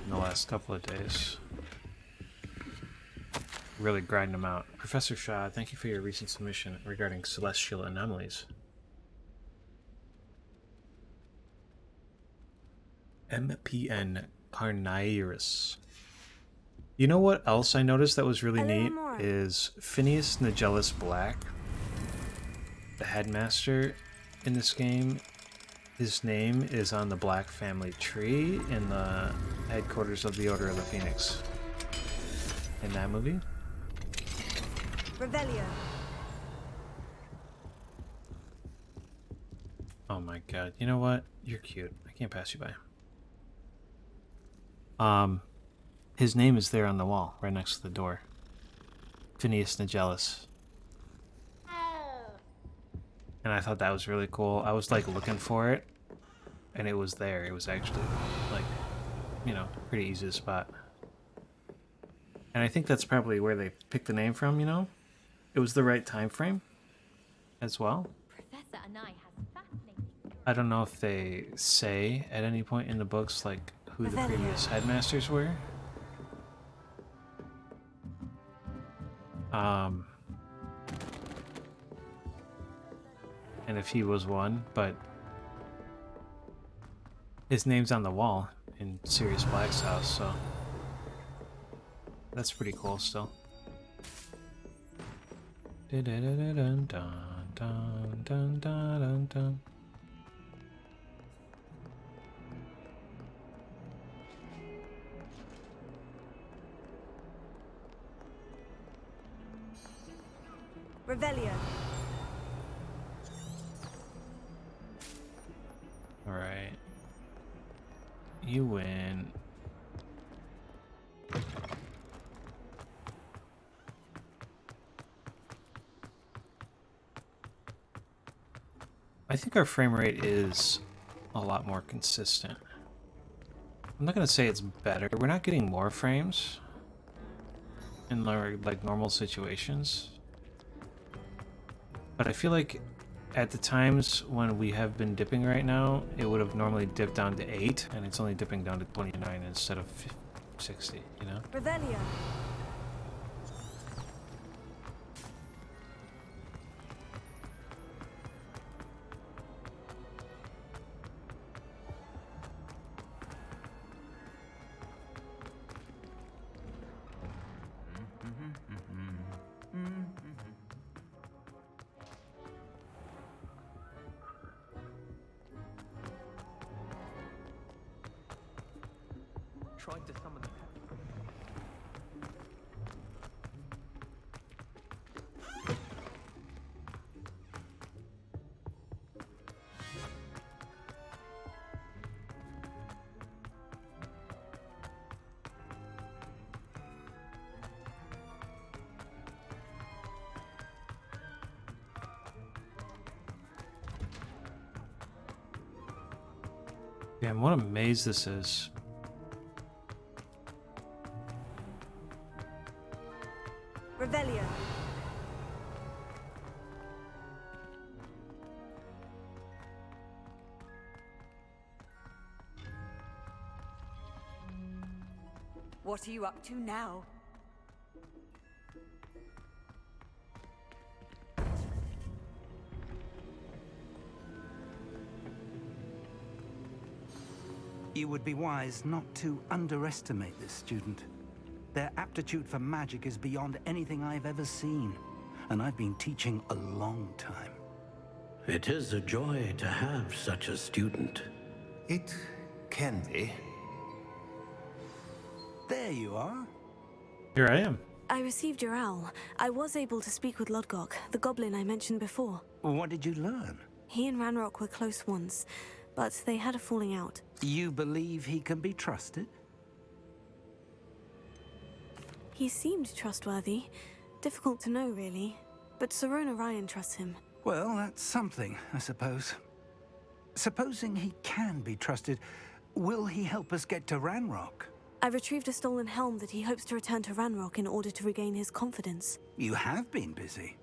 In the last couple of days. Really grinding them out. Professor Shaw, thank you for your recent submission regarding celestial anomalies. MPN Carnirus. You know what else I noticed that was really neat is Phineas Nigellus Black, the headmaster in this game. His name is on the Black family tree in the headquarters of the Order of the Phoenix. In that movie. Revelio. Oh my god. You know what? You're cute. I can't pass you by. His name is there on the wall, right next to the door. Phineas Nigellus. And I thought that was really cool. I was like looking for it, and it was there. It was actually like, you know, pretty easy to spot. And I think that's probably where they picked the name from, you know? It was the right time frame as well. Professor Anai has fascinating. I don't know if they say at any point in the books like who the previous headmasters were. And if he was one, but his name's on the wall in Sirius Black's house, so that's pretty cool still. Revelio. Alright. You win. I think our frame rate is a lot more consistent. I'm not gonna say it's better. We're not getting more frames in like normal situations. But I feel like at the times when we have been dipping right now, it would have normally dipped down to 8, and it's only dipping down to 29 instead of 60, you know? Revelio. Trying to summon the Damn, what a maze this is. Revelio. What are you up to now? You would be wise not to underestimate this student. Their aptitude for magic is beyond anything I've ever seen, and I've been teaching a long time. It is a joy to have such a student. It can be. There you are. Here I am. I received your owl. I was able to speak with Lodgok, the goblin I mentioned before. What did you learn? He and Ranrock were close once, but they had a falling out. You believe he can be trusted? He seemed trustworthy. Difficult to know, really. But Sirona Ryan trusts him. Well, that's something, I suppose. Supposing he can be trusted, will he help us get to Ranrock? I retrieved a stolen helm that he hopes to return to Ranrock in order to regain his confidence. You have been busy.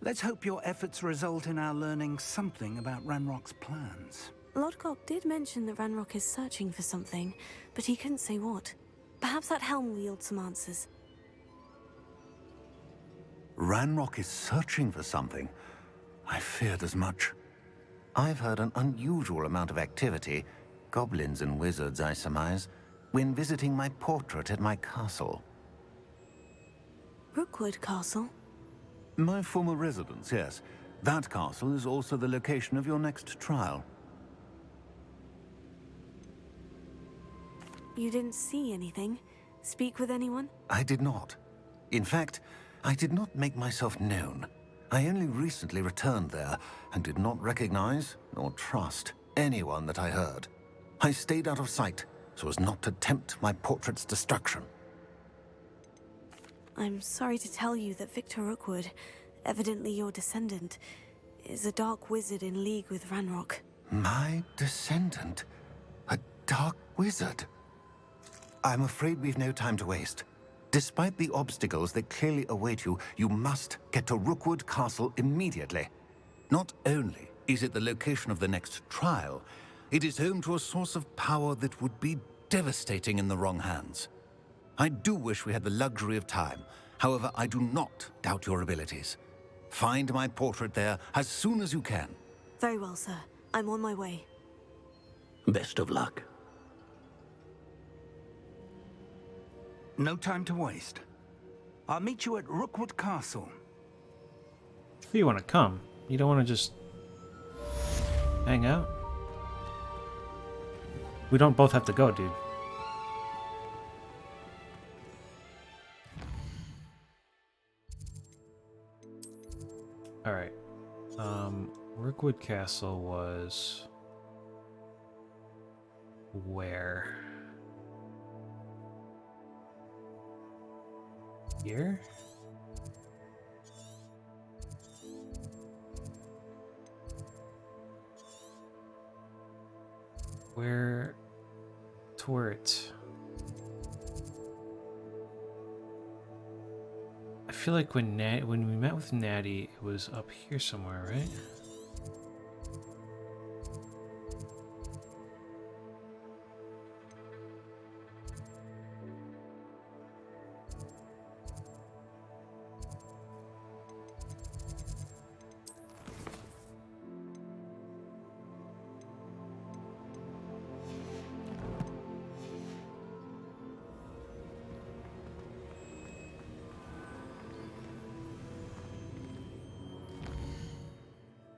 Let's hope your efforts result in our learning something about Ranrock's plans. Lodgok did mention that Ranrock is searching for something, but he couldn't say what. Perhaps that helm will yield some answers. Ranrock is searching for something. I feared as much. I've heard an unusual amount of activity, goblins and wizards, I surmise, when visiting my portrait at my castle. Rookwood Castle? My former residence, yes. That castle is also the location of your next trial. You didn't see anything? Speak with anyone? I did not. In fact, I did not make myself known. I only recently returned there and did not recognize nor trust anyone that I heard. I stayed out of sight so as not to tempt my portrait's destruction. I'm sorry to tell you that Victor Rookwood, evidently your descendant, is a dark wizard in league with Ranrock. My descendant? A dark wizard? I'm afraid we've no time to waste. Despite the obstacles that clearly await you, you must get to Rookwood Castle immediately. Not only is it the location of the next trial, it is home to a source of power that would be devastating in the wrong hands. I do wish we had the luxury of time. However, I do not doubt your abilities. Find my portrait there as soon as you can. Very well, sir. I'm on my way. Best of luck. No time to waste. I'll meet you at Rookwood Castle. If you want to come, you don't want to just hang out. We don't both have to go, dude. Alright. Rookwood Castle was... where? Here? Where... towards... I feel like when we met with Natty, it was up here somewhere, right?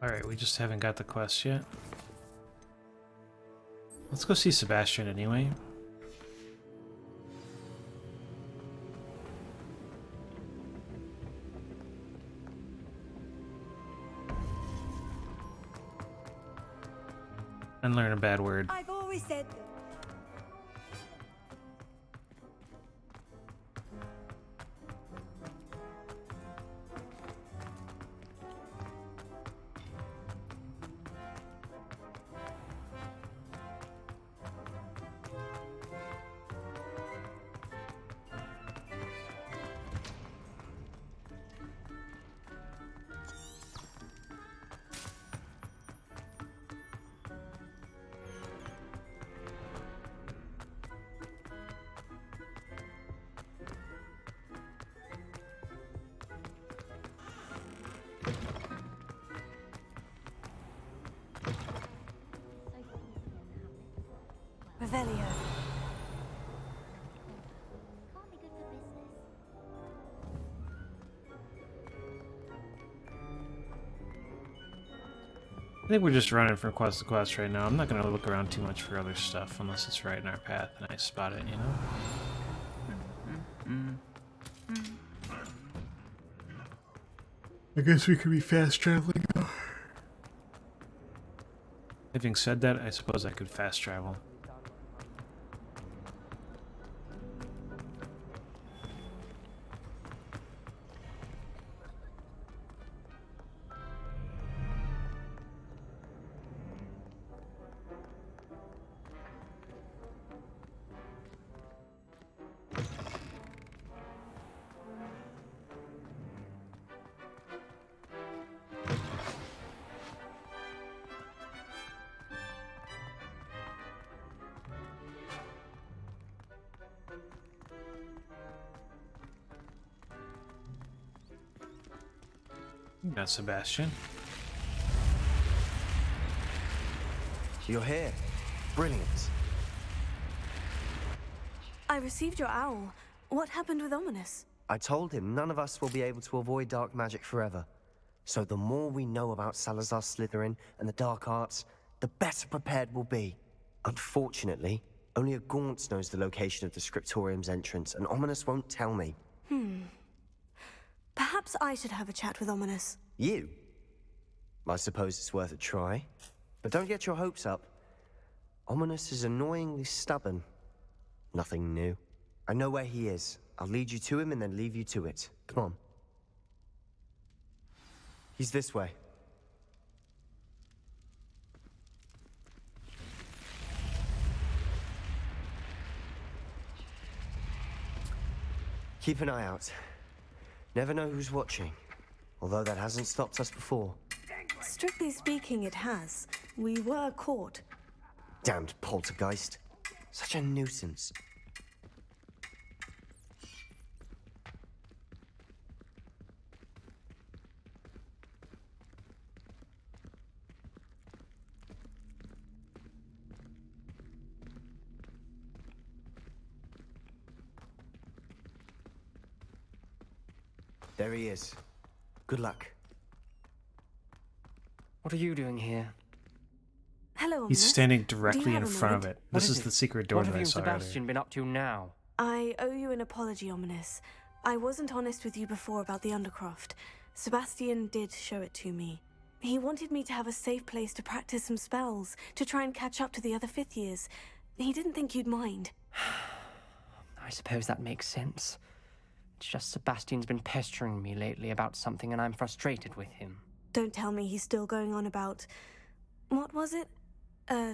Alright, we just haven't got the quest yet. Let's go see Sebastian anyway. And learn a bad word. I've always said that. Revelio. Can't be good for business. I think we're just running from quest to quest right now. I'm not going to look around too much for other stuff unless it's right in our path and I spot it, you know? I guess we could be fast traveling now. Having said that, I suppose I could fast travel. Not Sebastian. You're here. Brilliant. I received your owl. What happened with Ominous? I told him none of us will be able to avoid dark magic forever. So the more we know about Salazar Slytherin and the dark arts, the better prepared we'll be. Unfortunately, only a Gaunt knows the location of the Scriptorium's entrance, and Ominous won't tell me. Perhaps I should have a chat with Ominous. You? I suppose it's worth a try. But don't get your hopes up. Ominous is annoyingly stubborn. Nothing new. I know where he is. I'll lead you to him and then leave you to it. Come on. He's this way. Keep an eye out. Never know who's watching. Although that hasn't stopped us before. Strictly speaking, it has. We were caught. Damned poltergeist. Such a nuisance. There he is. Good luck. What are you doing here? Hello, Ominous. He's standing Do you directly have in a front of moment? it. This is it? the secret door What that have I you and saw Sebastian earlier. been up to now? I owe you an apology, Ominous. I wasn't honest with you before about the Undercroft. Sebastian did show it to me. He wanted me to have a safe place to practice some spells, to try and catch up to the other fifth years. He didn't think you'd mind. I suppose that makes sense. It's just Sebastian's been pestering me lately about something and I'm frustrated with him. Don't tell me he's still going on about... What was it?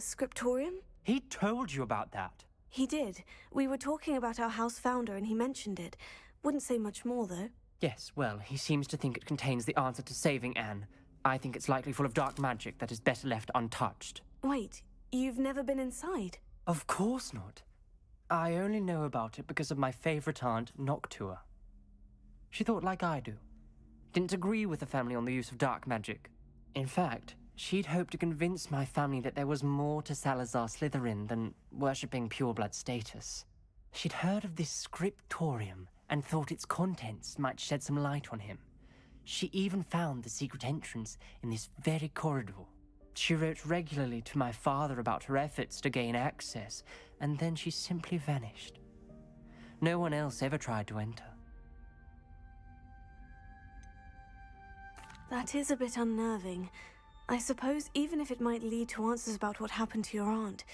Scriptorium? He told you about that. He did. We were talking about our house founder and he mentioned it. Wouldn't say much more, though. Yes, well, he seems to think it contains the answer to saving Anne. I think it's likely full of dark magic that is better left untouched. Wait, you've never been inside? Of course not. I only know about it because of my favorite aunt, Noctua. She thought like I do. Didn't agree with the family on the use of dark magic. In fact, she'd hoped to convince my family that there was more to Salazar Slytherin than worshipping pureblood status. She'd heard of this scriptorium and thought its contents might shed some light on him. She even found the secret entrance in this very corridor. She wrote regularly to my father about her efforts to gain access, and then she simply vanished. No one else ever tried to enter. That is a bit unnerving. I suppose even if it might lead to answers about what happened to your aunt,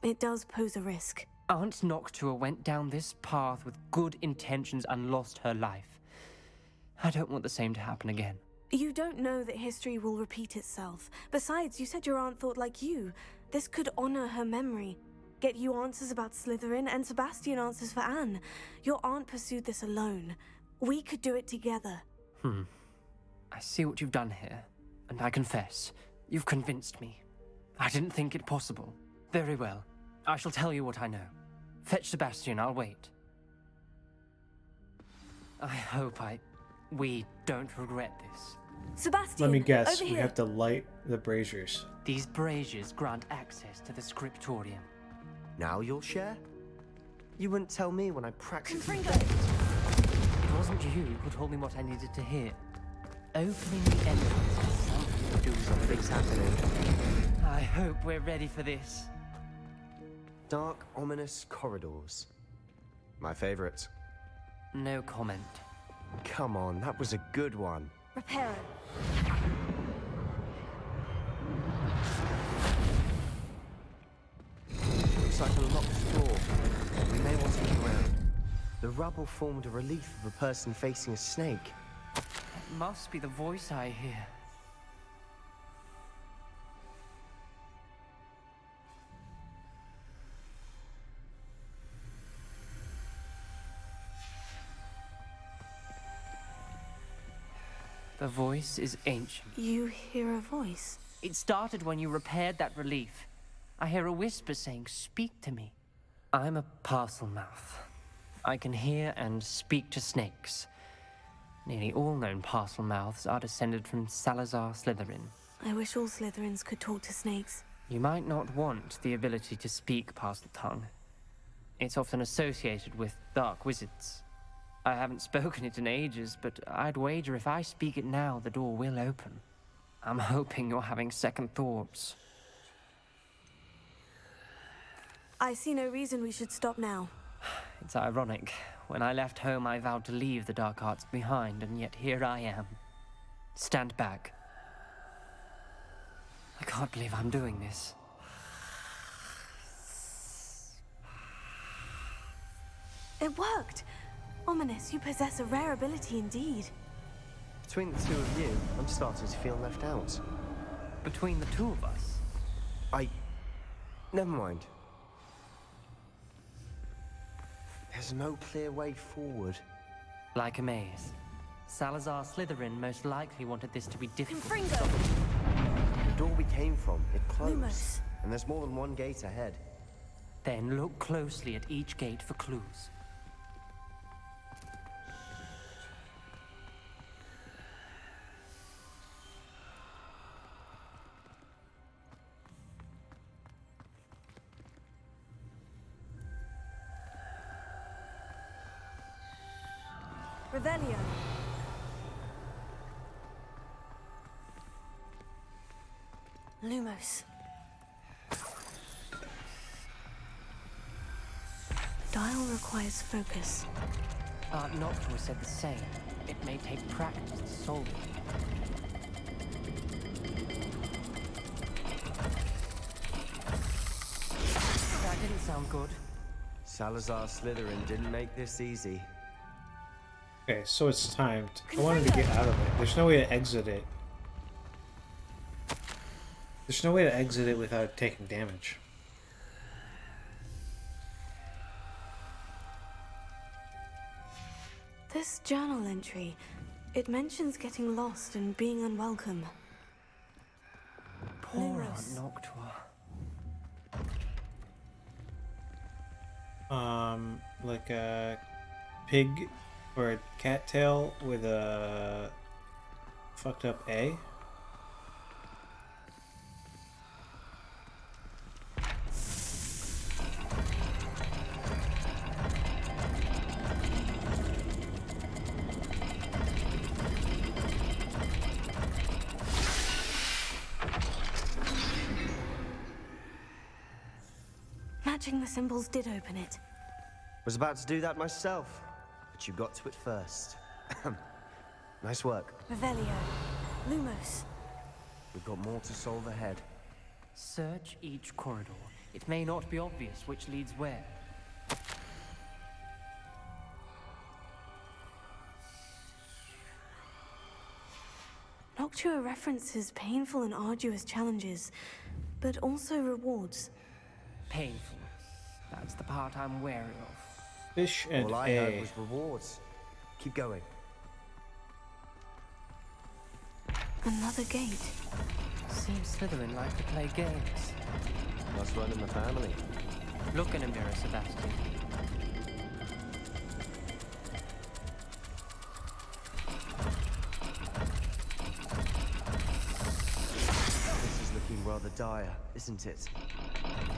it does pose a risk. Aunt Noctua went down this path with good intentions and lost her life. I don't want the same to happen again. You don't know that history will repeat itself. Besides, you said your aunt thought like you. This could honor her memory. Get you answers about Slytherin and Sebastian answers for Anne. Your aunt pursued this alone. We could do it together. I see what you've done here, and I confess, you've convinced me. I didn't think it possible. Very well. I shall tell you what I know. Fetch Sebastian, I'll wait. I hope we don't regret this. Sebastian, Let me guess, over we here. have to light the braziers. These braziers grant access to the scriptorium. Now you'll share? You wouldn't tell me when I practically... It wasn't you who told me what I needed to hear. Opening the entrance is something to do on this afternoon. I hope we're ready for this. Dark, ominous corridors. My favorite. No comment. Come on, that was a good one. Reparo. Looks like a locked door. We may want to look around. The rubble formed a relief of a person facing a snake. It must be the voice I hear. The voice is ancient. You hear a voice? It started when you repaired that relief. I hear a whisper saying, "Speak to me." I'm a parcel mouth. I can hear and speak to snakes. Nearly all known parcel mouths are descended from Salazar Slytherin. I wish all Slytherins could talk to snakes. You might not want the ability to speak parcel tongue. It's often associated with dark wizards. I haven't spoken it in ages, but I'd wager if I speak it now, the door will open. I'm hoping you're having second thoughts. I see no reason we should stop now. It's ironic. When I left home, I vowed to leave the dark arts behind, and yet here I am. Stand back. I can't believe I'm doing this. It worked! Ominous, you possess a rare ability indeed. Between the two of you, I'm starting to feel left out. Between the two of us? Never mind. There's no clear way forward. Like a maze. Salazar Slytherin most likely wanted this to be difficult. Confringo! The door we came from, it closed. Lumos. And there's more than one gate ahead. Then look closely at each gate for clues. Revelio. Lumos. Dial requires focus. Art Noctua said the same. It may take practice to solve it. That didn't sound good. Salazar Slytherin didn't make this easy. Okay, so it's timed. I wanted to get out of it. There's no way to exit it. There's no way to exit it without taking damage. This journal entry, it mentions getting lost and being unwelcome. Poor Art Lumos. Noctua. Like a pig or a cattail with a fucked up A. Matching the symbols did open it. Was about to do that myself, but you got to it first. Nice work. Revelio. Lumos. We've got more to solve ahead. Search each corridor. It may not be obvious which leads where. Noctua references painful and arduous challenges, but also rewards. Painful. That's the part I'm wary of. Fish and All I A. heard was rewards. Keep going. Another gate. Seems Slytherin like to play games. Must run in the family. Look in a mirror, Sebastian. This is looking rather dire, isn't it?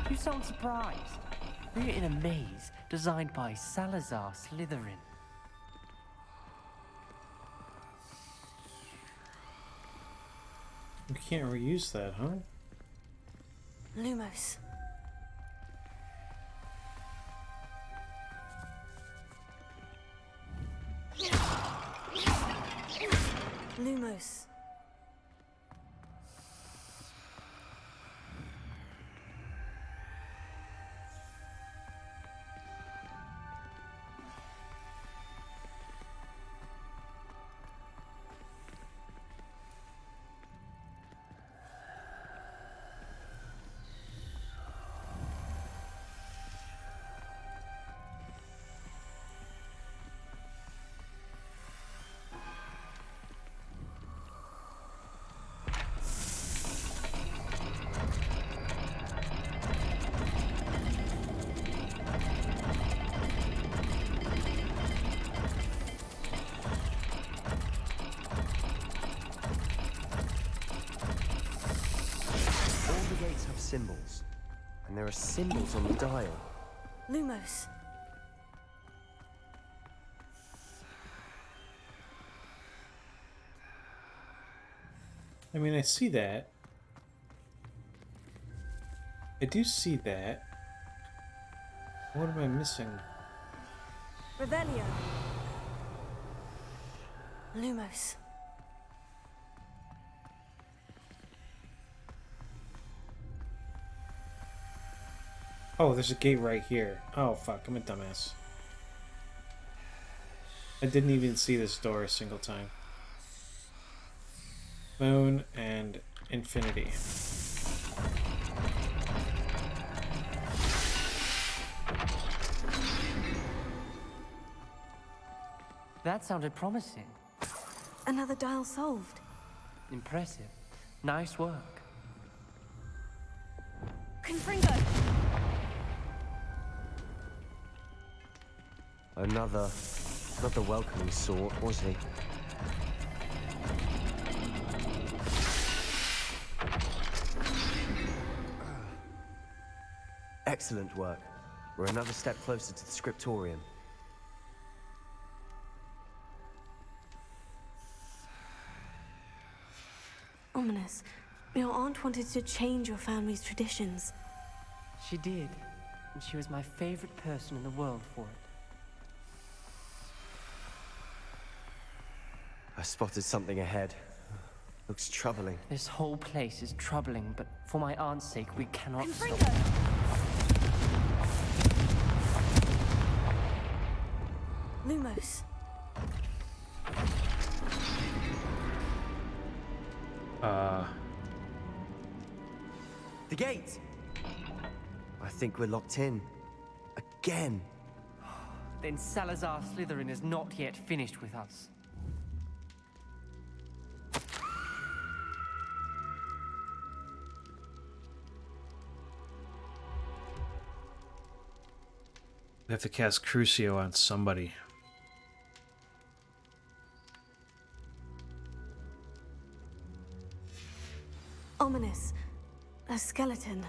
You sound surprised. We're in a maze designed by Salazar Slytherin. You can't reuse that, huh? Lumos. Lumos. Symbols. And there are symbols on the dial. Lumos. I mean, I see that. I do see that. What am I missing? Revelio. Lumos. Oh, there's a gate right here. Oh, fuck. I'm a dumbass. I didn't even see this door a single time. Moon and infinity. That sounded promising. Another dial solved. Impressive. Nice work. Confringo! Another, not the welcoming sort, was he? Excellent work. We're another step closer to the scriptorium. Ominous. Your aunt wanted to change your family's traditions. She did. And she was my favorite person in the world for it. I spotted something ahead. Looks troubling. This whole place is troubling, but for my aunt's sake, we cannot stop. Lumos. The gate! I think we're locked in. Again. Then Salazar Slytherin is not yet finished with us. We have to cast Crucio on somebody. Ominous. A skeleton.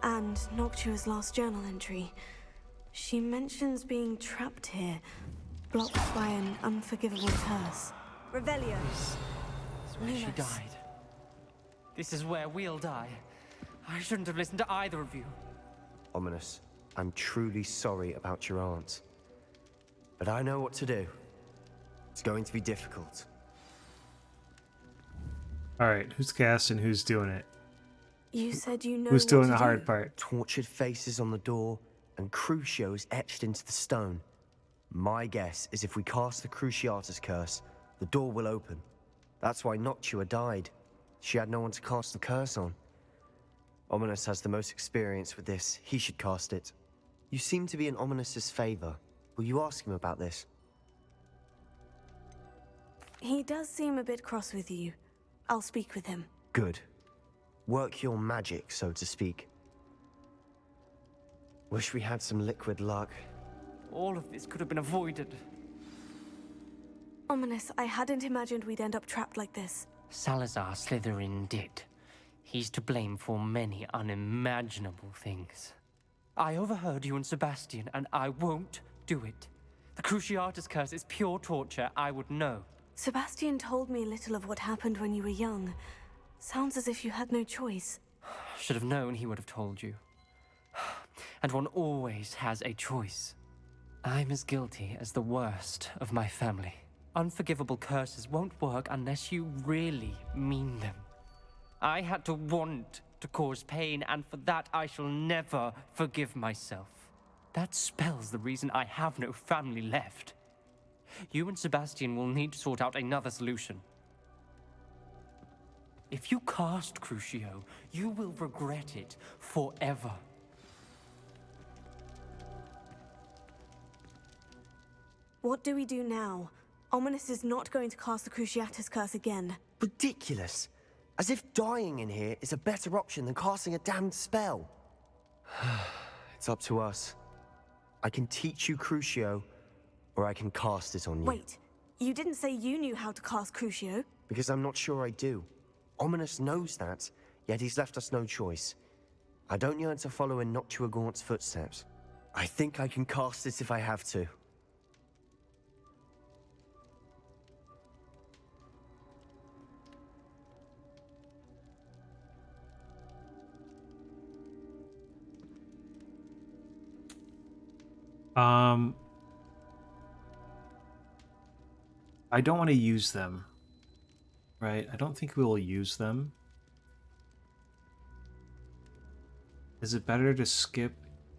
And Noctua's last journal entry. She mentions being trapped here, blocked by an unforgivable curse. Revelio. This is where she Lumos. died. This is where we'll die. I shouldn't have listened to either of you. Ominous. I'm truly sorry about your aunt. But I know what to do. It's going to be difficult. Alright, who's casting? Who's doing it? You said you know Who's what doing to the hard do. part? Tortured faces on the door, and Crucios etched into the stone. My guess is if we cast the Cruciatus curse, the door will open. That's why Noctua died. She had no one to cast the curse on. Ominous has the most experience with this. He should cast it. You seem to be in Ominous's favor. Will you ask him about this? He does seem a bit cross with you. I'll speak with him. Good. Work your magic, so to speak. Wish we had some liquid luck. All of this could have been avoided. Ominous, I hadn't imagined we'd end up trapped like this. Salazar Slytherin did. He's to blame for many unimaginable things. I overheard you and Sebastian, and I won't do it. The Cruciatus curse is pure torture. I would know. Sebastian told me little of what happened when you were young. Sounds as if you had no choice. Should have known he would have told you. And one always has a choice. I'm as guilty as the worst of my family. Unforgivable curses won't work unless you really mean them. I had to want to cause pain, and for that I shall never forgive myself. That spell's the reason I have no family left. You and Sebastian will need to sort out another solution. If you cast Crucio, you will regret it forever. What do we do now? Ominous is not going to cast the Cruciatus curse again. Ridiculous. As if dying in here is a better option than casting a damned spell. It's up to us. I can teach you Crucio, or I can cast it on you. Wait, you didn't say you knew how to cast Crucio? Because I'm not sure I do. Ominous knows that, yet he's left us no choice. I don't yearn to follow in Noctua Gaunt's footsteps. I think I can cast it if I have to. I don't want to use them. Right? I don't think we will use them. Is it better to skip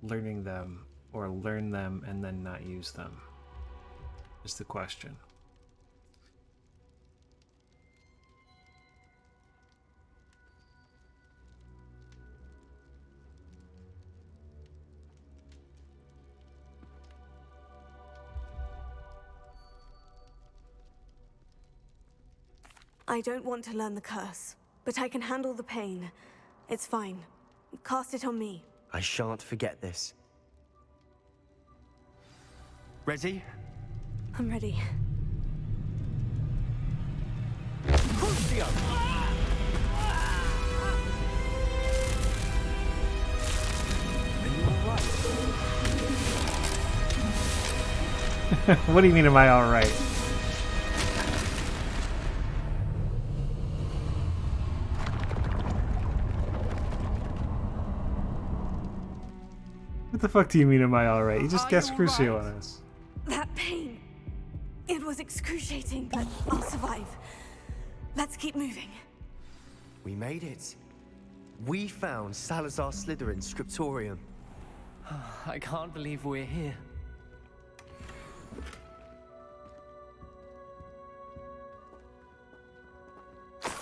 learning them or learn them and then not use them? Is the question. I don't want to learn the curse, but I can handle the pain. It's fine. Cast it on me. I shan't forget this. Ready? I'm ready. Crucio! Are you alright? What do you mean, am I alright? What the fuck do you mean, am I alright? You just cast Crucio on us. That pain. It was excruciating, but I'll survive. Let's keep moving. We made it. We found Salazar Slytherin's scriptorium. I can't believe we're here.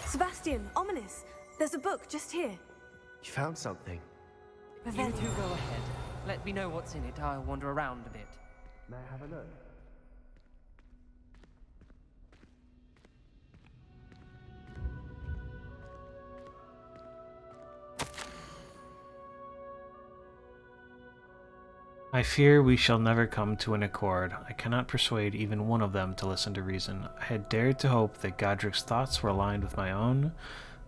Sebastian, Ominous, there's a book just here. You found something. You two go ahead. Let me know what's in it. I'll wander around a bit. May I have a look? I fear we shall never come to an accord. I cannot persuade even one of them to listen to reason. I had dared to hope that Godric's thoughts were aligned with my own,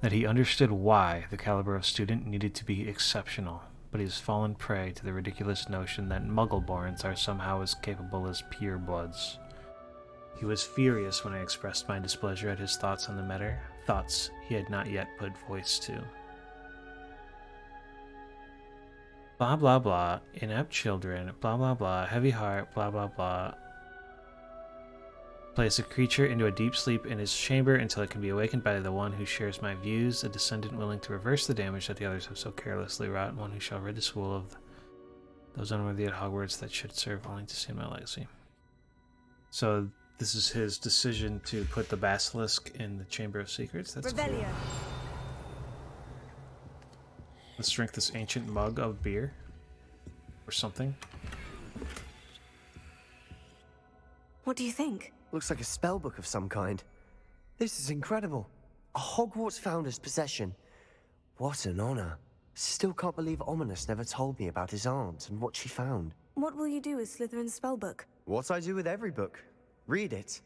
that he understood why the caliber of student needed to be exceptional, but he has fallen prey to the ridiculous notion that Muggleborns are somehow as capable as purebloods. He was furious when I expressed my displeasure at his thoughts on the matter, thoughts he had not yet put voice to. Blah blah blah, inept children, blah blah blah, heavy heart, blah blah blah. Place a creature into a deep sleep in his chamber until it can be awakened by the one who shares my views, a descendant willing to reverse the damage that the others have so carelessly wrought, one who shall rid the school of those unworthy at Hogwarts that should serve only to see my legacy. So this is his decision to put the basilisk in the Chamber of Secrets. That's cool. Let's drink this ancient mug of beer. Or something. What do you think? Looks like a spellbook of some kind. This is incredible. A Hogwarts founder's possession. What an honor. Still can't believe Ominous never told me about his aunt and what she found. What will you do with Slytherin's spellbook? What I do with every book. Read it.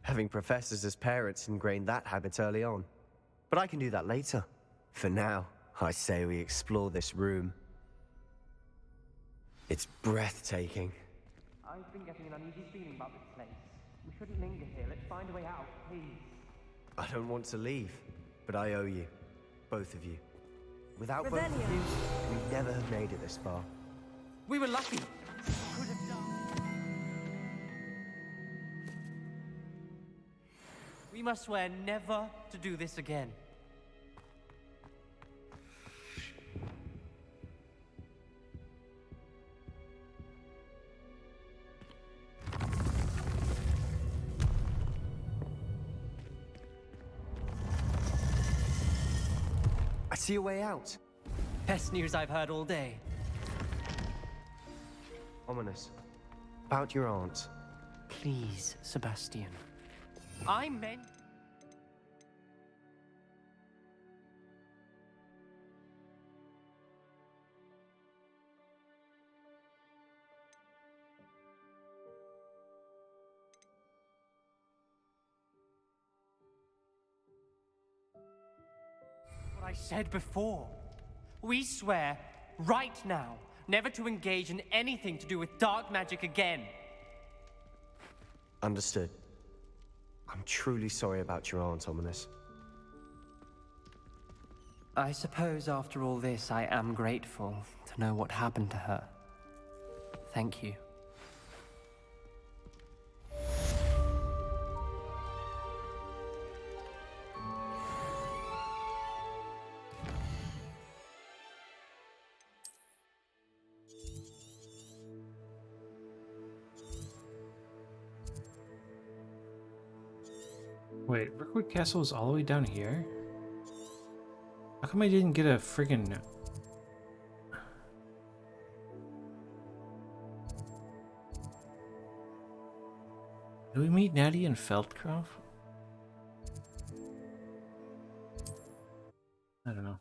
Having professors as parents ingrained that habit early on. But I can do that later. For now, I say we explore this room. It's breathtaking. I've been getting an uneasy feeling about this place. We shouldn't linger here. Let's find a way out, please. I don't want to leave, but I owe you. Both of you. Without both of Revelio. you, we'd never have made it this far. We were lucky. Could have done. We must swear never to do this again. I see a way out. Best news I've heard all day. Ominous. About your aunt. Please, Sebastian. I meant... what I said before. We swear, right now, never to engage in anything to do with dark magic again. Understood. I'm truly sorry about your aunt, Ominous. I suppose after all this, I am grateful to know what happened to her. Thank you. Wait, Rookwood Castle is all the way down here? How come I didn't get a friggin'... Did we meet Natty in Feldcroft? I don't know.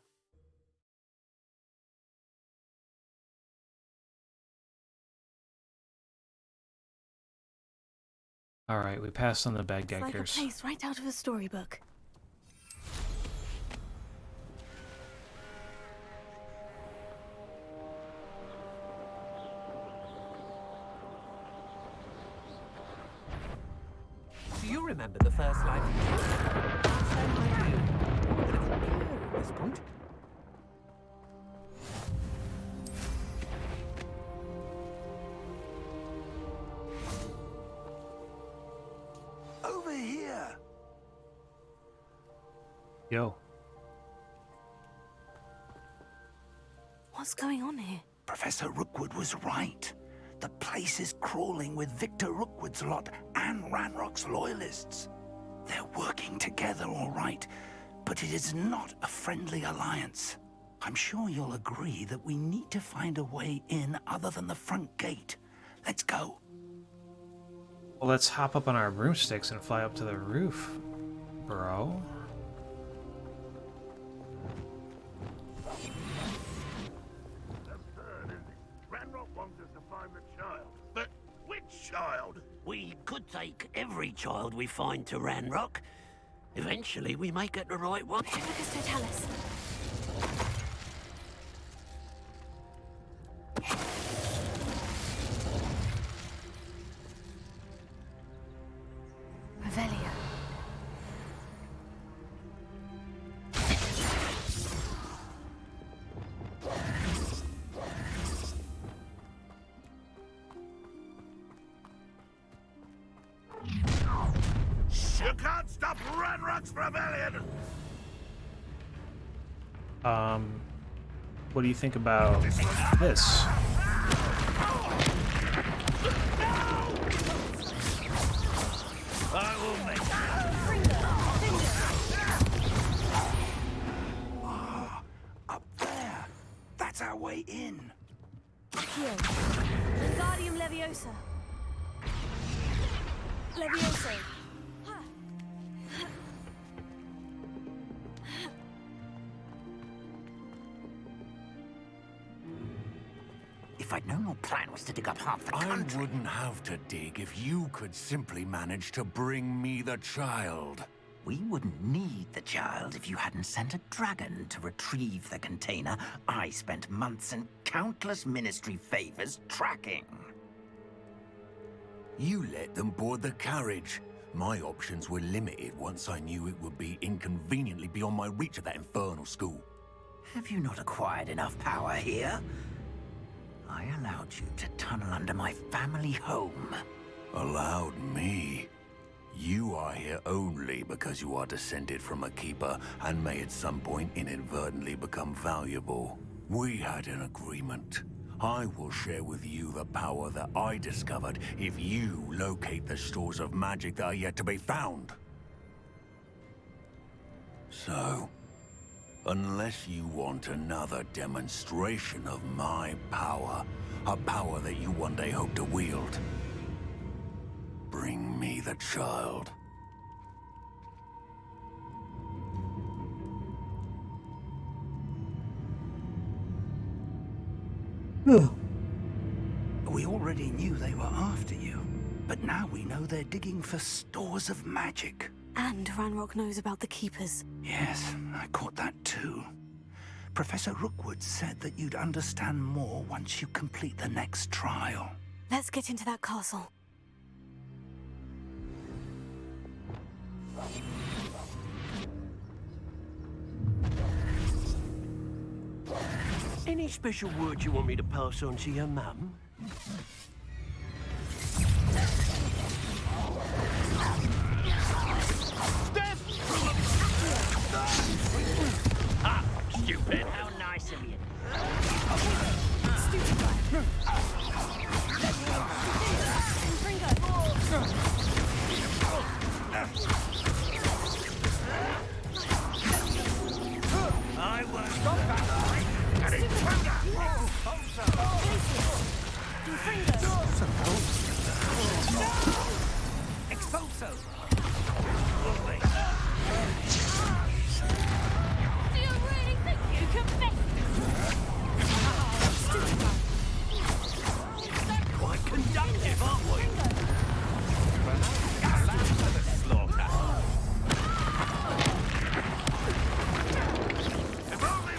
Alright, we passed on the bad guy It's like curse. a place right out of a storybook. Do you remember the first life you took? Last time I do. You're a bit of a blur at this point. Over here! Yo. What's going on here? Professor Rookwood was right. The place is crawling with Victor Rookwood's lot and Ranrock's loyalists. They're working together, all right, but it is not a friendly alliance. I'm sure you'll agree that we need to find a way in other than the front gate. Let's go. Well, let's hop up on our broomsticks and fly up to the roof, bro. Ranrock wants us to find the child. But which child? We could take every child we find to Ranrock. Eventually, we may get the right one. Trifecus Totalis. Revelio. You can't stop Ranrock's rebellion! What do you think about this? I will make Up there. That's our way in. Here. Wingardium Leviosa. Levioso. If I'd known your plan was to dig up half the I country... wouldn't have to dig if you could simply manage to bring me the child. We wouldn't need the child if you hadn't sent a dragon to retrieve the container I spent months and countless ministry favors tracking. You let them board the carriage. My options were limited once I knew it would be inconveniently beyond my reach at that infernal school. Have you not acquired enough power here? I allowed you to tunnel under my family home. Allowed me? You are here only because you are descended from a keeper and may at some point inadvertently become valuable. We had an agreement. I will share with you the power that I discovered if you locate the stores of magic that are yet to be found. So, unless you want another demonstration of my power, a power that you one day hope to wield, bring me the child. We already knew they were after you, but now we know they're digging for stores of magic. And Ranrock knows about the Keepers. Yes, I caught that too. Professor Rookwood said that you'd understand more once you complete the next trial. Let's get into that castle. Any special word you want me to pass on to your mum? Ah, stupid! How nice of you. I won't stop that. And it's Expulso! Do you really think you can fix Quite conductive, aren't we? Land to the slaughter.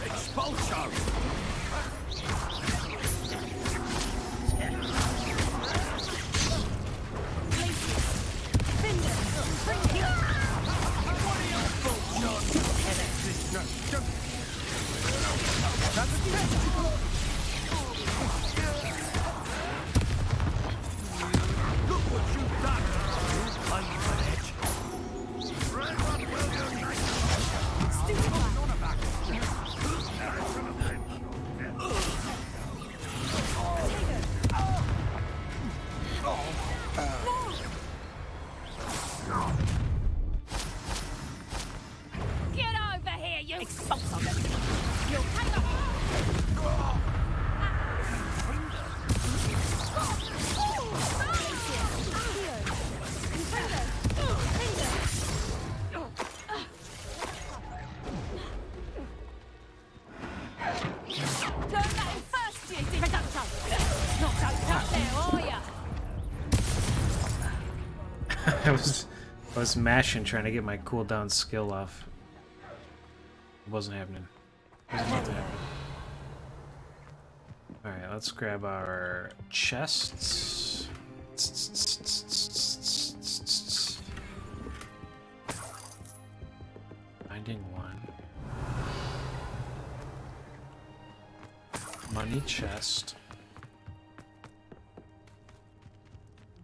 Expulso! Look what you've done! I'm on edge. Get over here, you expulso! You'll take a... Turn that in first, you Reducto! Not so tough there, are ya? I was mashing trying to get my cooldown skill off. It wasn't happening. It wasn't about to happen. Alright, let's grab our chests. Finding one. Money chest.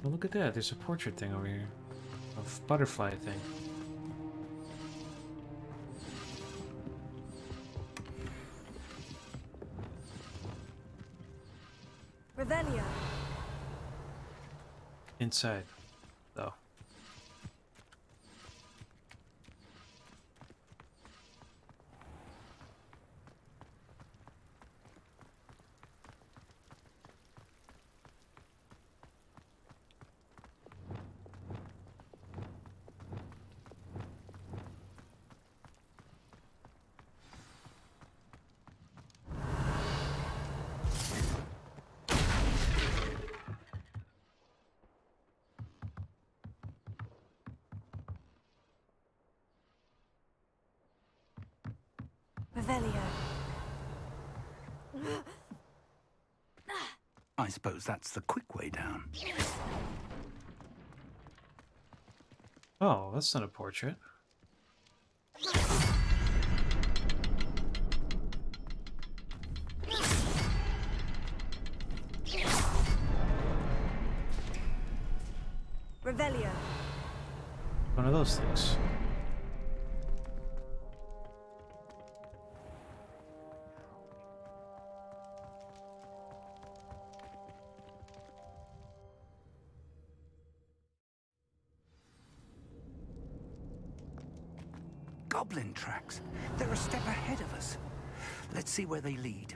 Oh, look at that. There's a portrait thing over here. A butterfly thing. Revelio. Inside, though. Revelio. I suppose that's the quick way down. Oh, that's not a portrait. Revelio. One of those things. Goblin tracks. They're a step ahead of us. Let's see where they lead.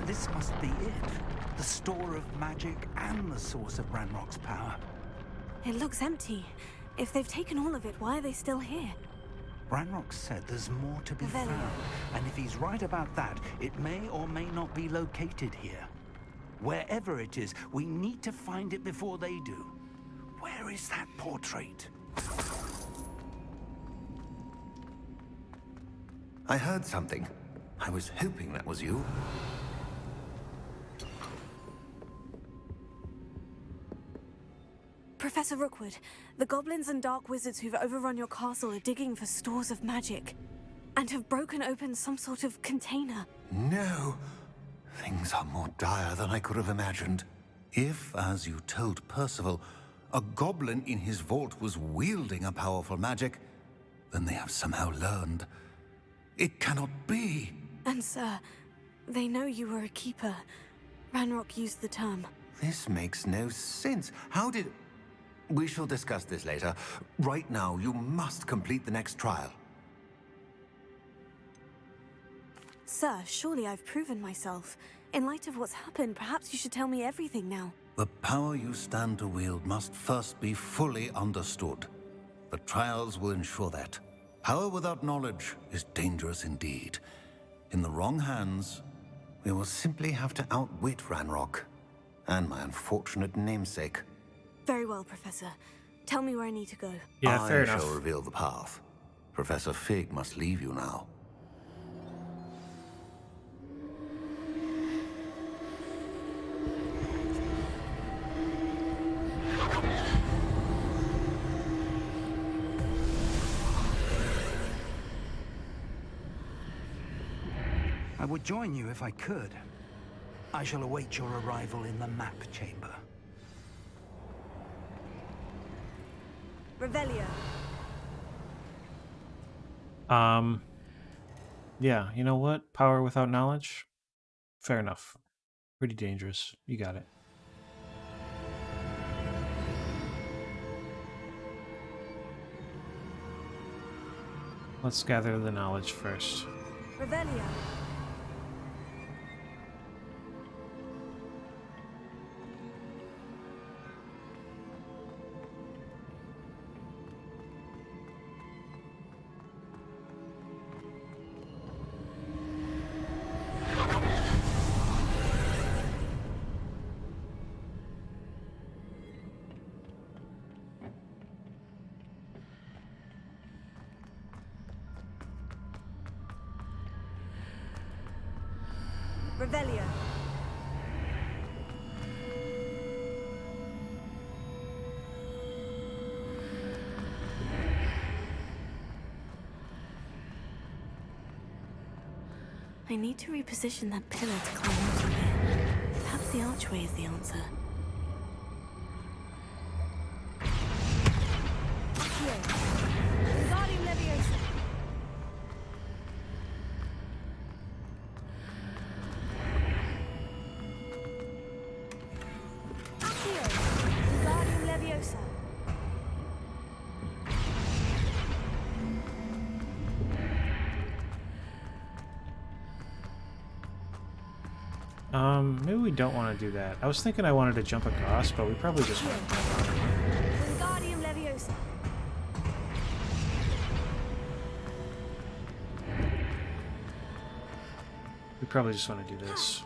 This must be it. The store of magic and the source of Ranrock's power. It looks empty. If they've taken all of it, why are they still here? Ranrock said there's more to be Revelio. found, and if he's right about that, it may or may not be located here. Wherever it is, we need to find it before they do. Where is that portrait? I heard something. I was hoping that was you. Professor Rookwood, the goblins and dark wizards who've overrun your castle are digging for stores of magic and have broken open some sort of container. No. Things are more dire than I could have imagined. If, as you told Percival, a goblin in his vault was wielding a powerful magic, then they have somehow learned. It cannot be. And sir, they know you were a keeper. Ranrock used the term. This makes no sense. How did... We shall discuss this later. Right now, you must complete the next trial. Sir, surely I've proven myself. In light of what's happened, perhaps you should tell me everything now. The power you stand to wield must first be fully understood. The trials will ensure that. Power without knowledge is dangerous indeed. In the wrong hands, we will simply have to outwit Ranrock and my unfortunate namesake. Very well, Professor. Tell me where I need to go. Yeah, fair enough. I shall reveal the path. Professor Fig must leave you now. I would join you if I could. I shall await your arrival in the map chamber. Revelio. Yeah, you know what? Power without knowledge? Fair enough. Pretty dangerous. You got it. Let's gather the knowledge first. Revelio. Revelio. I need to reposition that pillar to climb out from here. Perhaps the archway is the answer. Here. Wingardium Leviosa. Accio. Wingardium Leviosa. Maybe we don't want to do that. I was thinking I wanted to jump across, but we probably just want to jump on. Wingardium Leviosa. We probably just want to do this.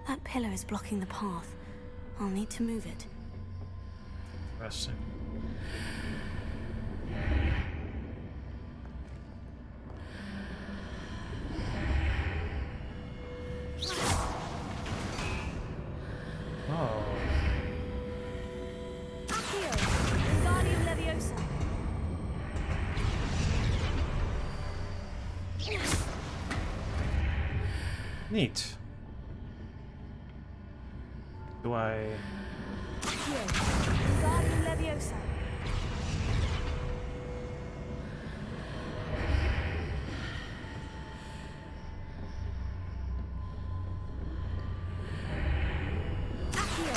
That pillar is blocking the path. I'll need to move it. Interesting. Oh. Accio, Wingardium Leviosa. Neat. Do I... Accio, Wingardium Leviosa. Accio,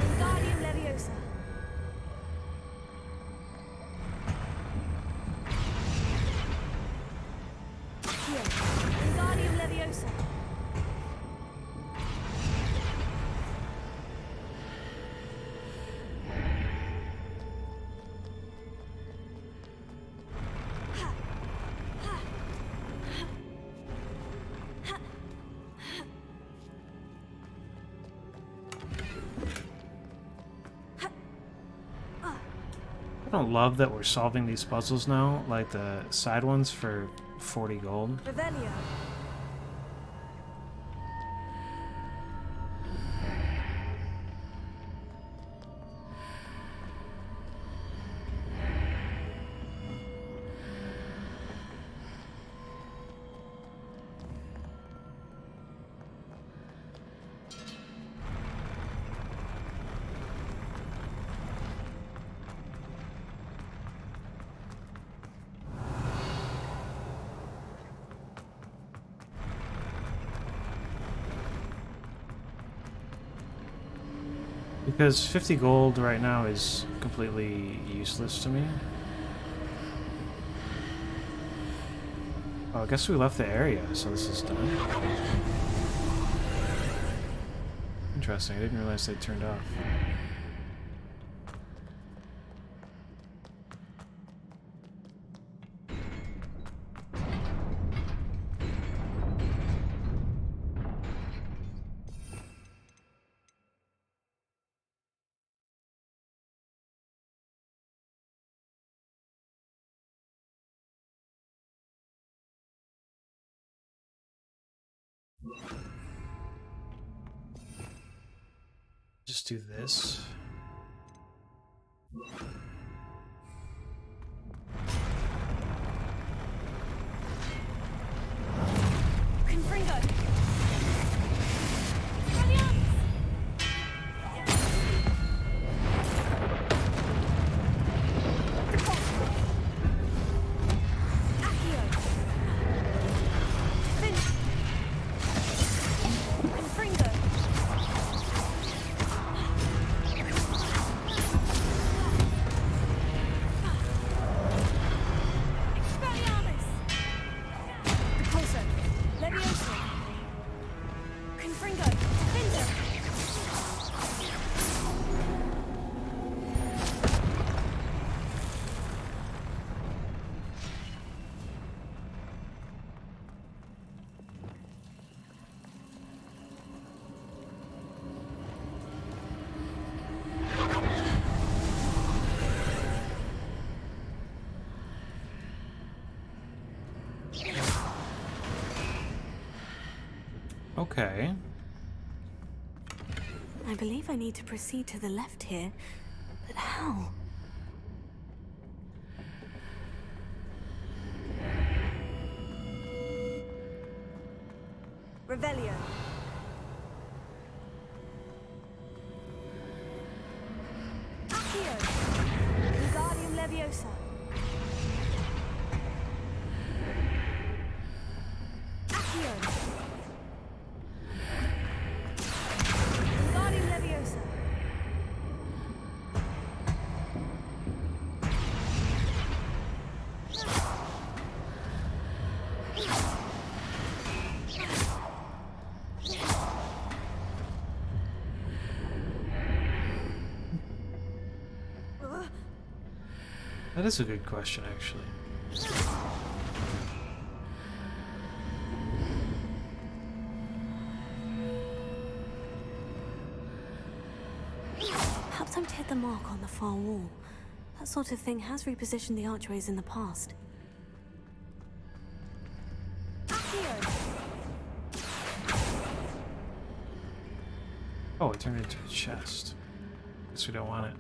Wingardium Leviosa. Accio, Wingardium Leviosa. I don't love that we're solving these puzzles now, like the side ones for 40 gold. Revelio. Because 50 gold right now is completely useless to me. Oh, I guess we left the area, so this is done. Interesting, I didn't realize they turned off. Just do this. Confringo. Brilliant. Accio. Confringo. Expelliarmus. Repulso. Leviosa. Confringo. Defender. Okay. I believe I need to proceed to the left here, but how? Revelio. Accio. Wingardium Leviosa. Accio. Wingardium Leviosa. That is a good question, actually. Perhaps I'm to hit the mark on the far wall. That sort of thing has repositioned the archways in the past. Oh, it turned into a chest. Guess we don't want it.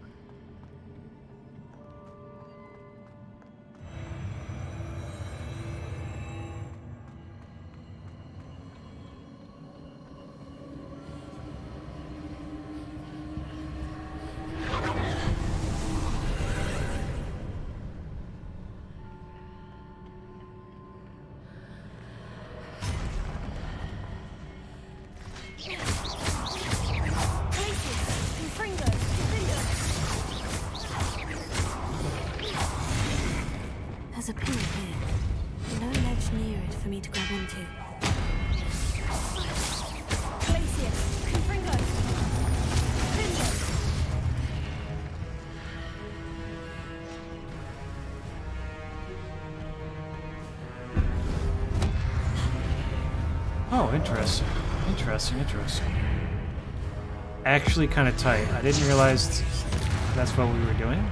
There's a pillar here. No ledge near it for me to grab onto. Glacius, Confringo, Findo. Oh, interesting. Interesting. Actually kind of tight. I didn't realize that's what we were doing.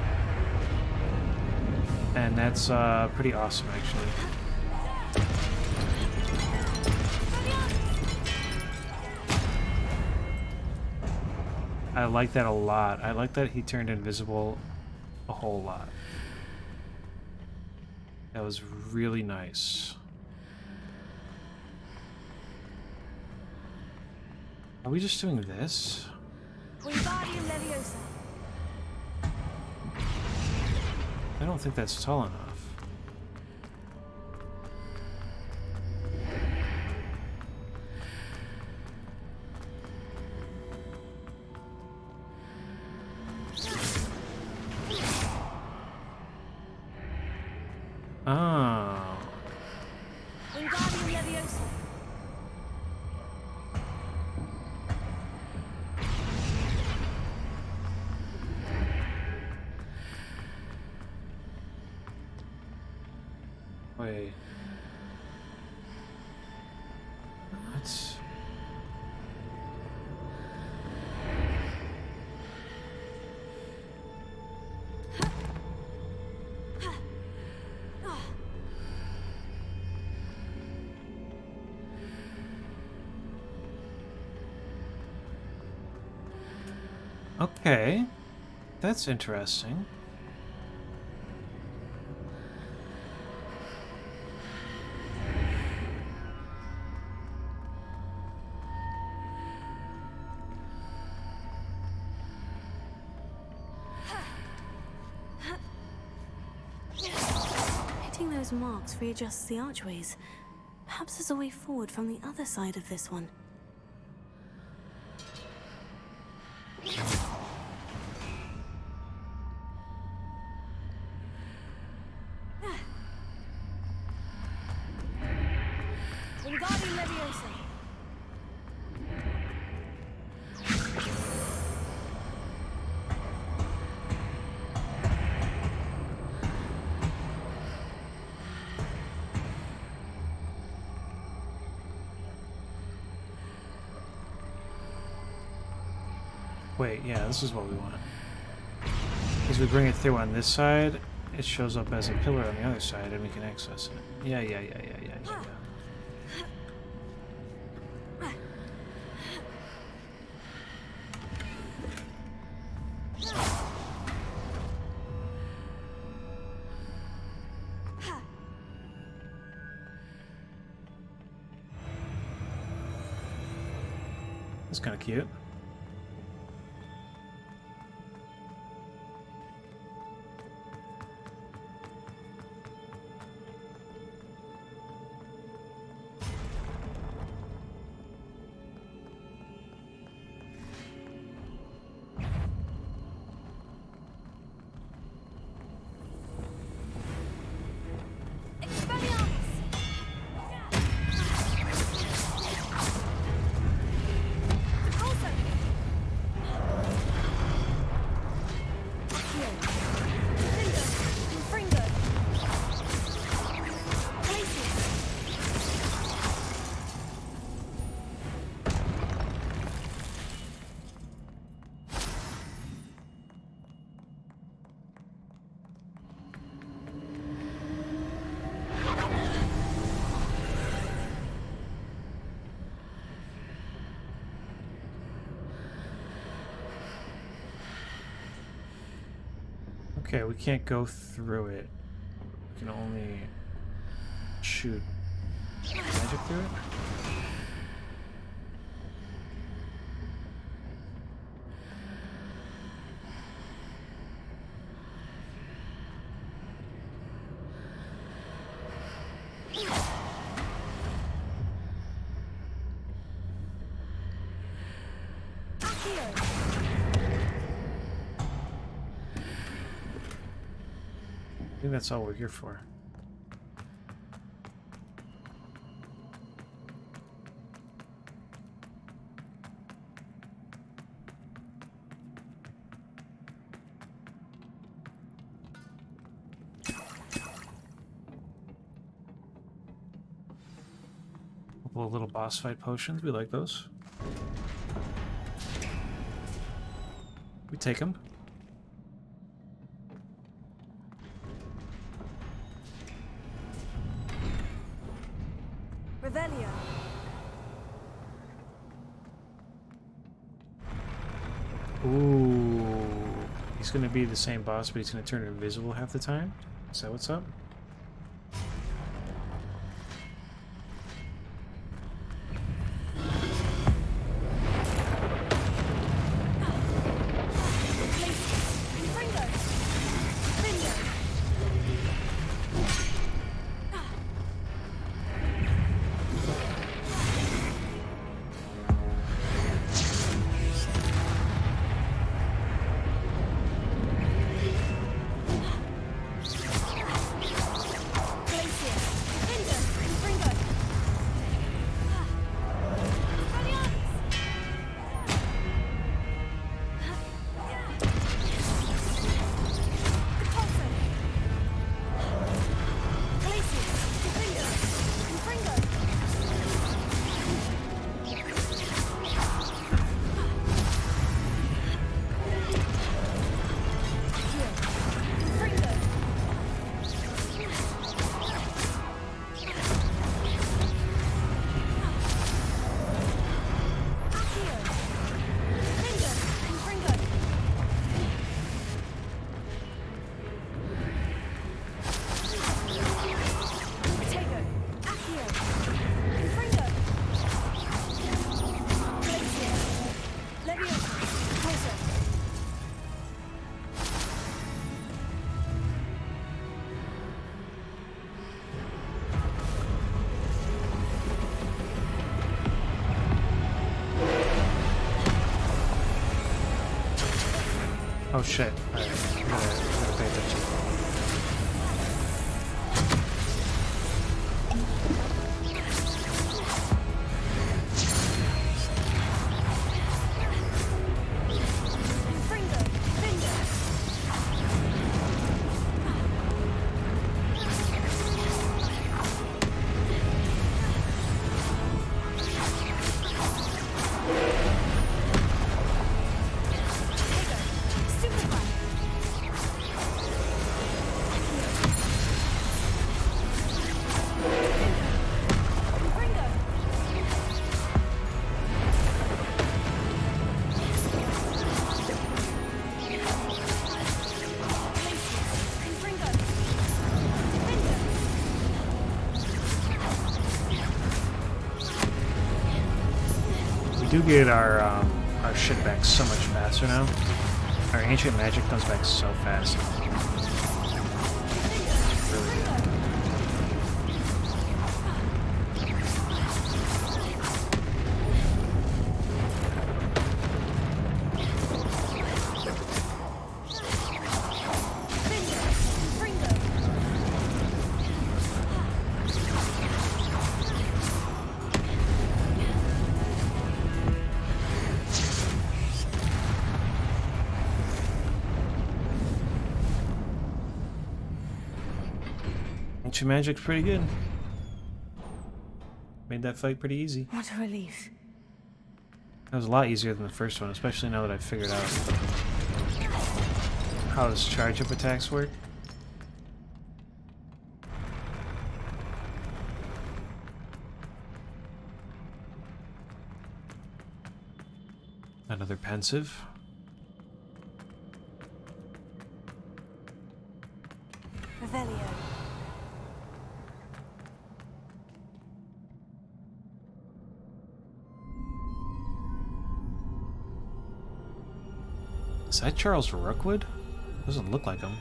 And that's pretty awesome, actually. I like that a lot. I like that he turned invisible a whole lot. That was really nice. Are we just doing this? Wingardium Leviosa. I don't think that's tall enough. Oh. Wingardium Leviosa. Wait. What? Okay. That's interesting. Hitting those marks readjusts the archways. Perhaps there's a way forward from the other side of this one. Wingardium Leviosa. Wait, yeah, this is what we want. As we bring it through on this side, it shows up as a pillar on the other side and we can access it. Yeah. That's kind of cute. Okay, we can't go through it. We can only shoot magic through it. I think that's all we're here for. Couple of little boss fight potions, we like those. We take them. Revelio. Ooh, he's gonna be the same boss, but he's gonna turn invisible half the time? Is that what's up? Oh shit. Alright, I gotta pay attention. do get our shit back so much faster now. Our ancient magic comes back so fast. Really good. Ancient magic's pretty good. Made that fight pretty easy. What a relief. That was a lot easier than the first one, especially now that I've figured out how does charge-up attacks work. Another pensive. Revelio. Is that Charles Rookwood? Doesn't look like him.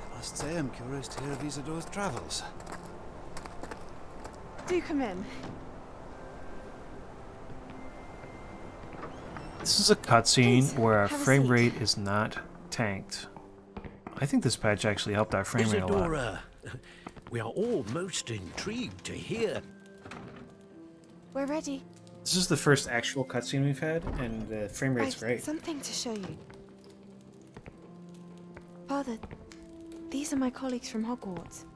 I must say I'm curious to hear of Isidore's travels. Do come in. This is a cutscene where our have a frame seat. rate is not tanked. I think this patch actually helped our frame rate a lot. Isadora, we are all most intrigued to hear. We're ready. This is the first actual cutscene we've had, and the frame rate's I've great. something to show you. Father, these are my colleagues from Hogwarts.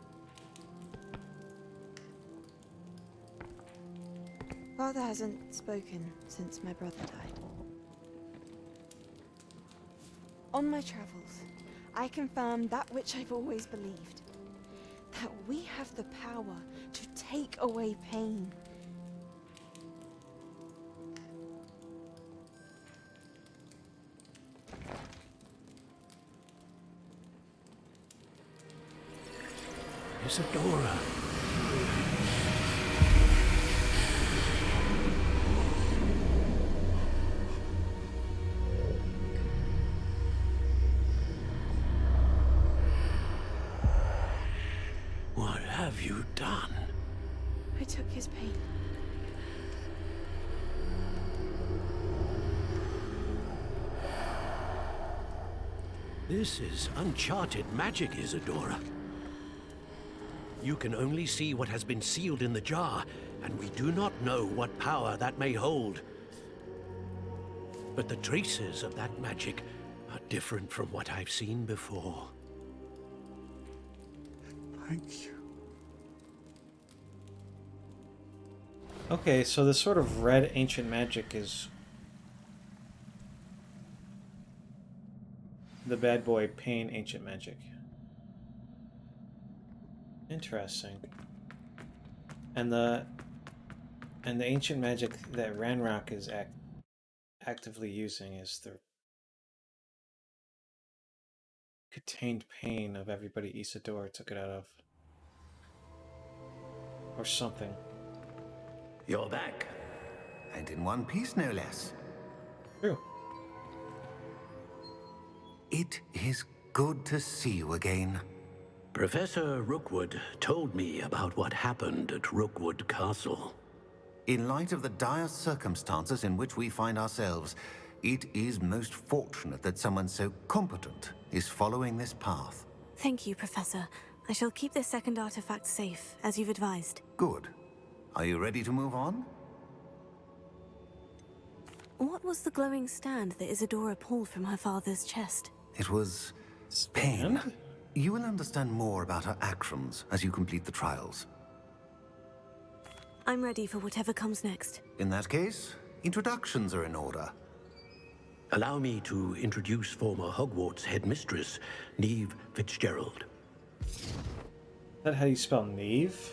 Father hasn't spoken since my brother died. On my travels, I confirmed that which I've always believed. That we have the power to take away pain. Isadora. What have you done? I took his pain. This is uncharted magic, Isadora. You can only see what has been sealed in the jar, and we do not know what power that may hold. But the traces of that magic are different from what I've seen before. Thank you. Okay, so this sort of red ancient magic is the bad boy Pain ancient magic. Interesting. And the ancient magic that Ranrock is actively using is the contained pain of everybody Isidore took it out of. Or something. You're back. And in one piece, no less. True. It is good to see you again. Professor Rookwood told me about what happened at Rookwood Castle. In light of the dire circumstances in which we find ourselves, it is most fortunate that someone so competent is following this path. Thank you, Professor. I shall keep this second artifact safe, as you've advised. Good. Are you ready to move on? What was the glowing stand that Isadora pulled from her father's chest? It was pain. You will understand more about her actions as you complete the trials. I'm ready for whatever comes next. In that case, introductions are in order. Allow me to introduce former Hogwarts headmistress, Neve Fitzgerald. Is that how you spell Neve?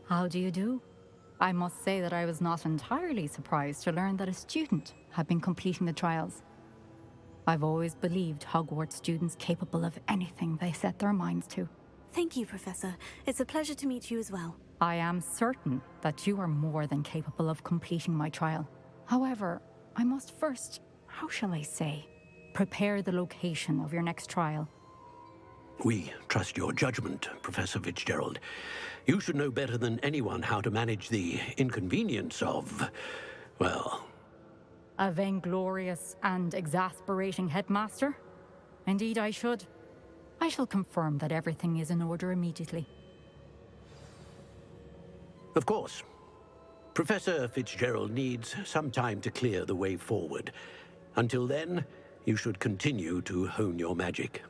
How do you do? I must say that I was not entirely surprised to learn that a student had been completing the trials. I've always believed Hogwarts students capable of anything they set their minds to. Thank you, Professor. It's a pleasure to meet you as well. I am certain that you are more than capable of completing my trial. However, I must first, how shall I say, prepare the location of your next trial. We trust your judgment, Professor Fitzgerald. You should know better than anyone how to manage the inconvenience of, well... A vainglorious and exasperating headmaster? Indeed I should. I shall confirm that everything is in order immediately. Of course. Professor Fitzgerald needs some time to clear the way forward. Until then, you should continue to hone your magic.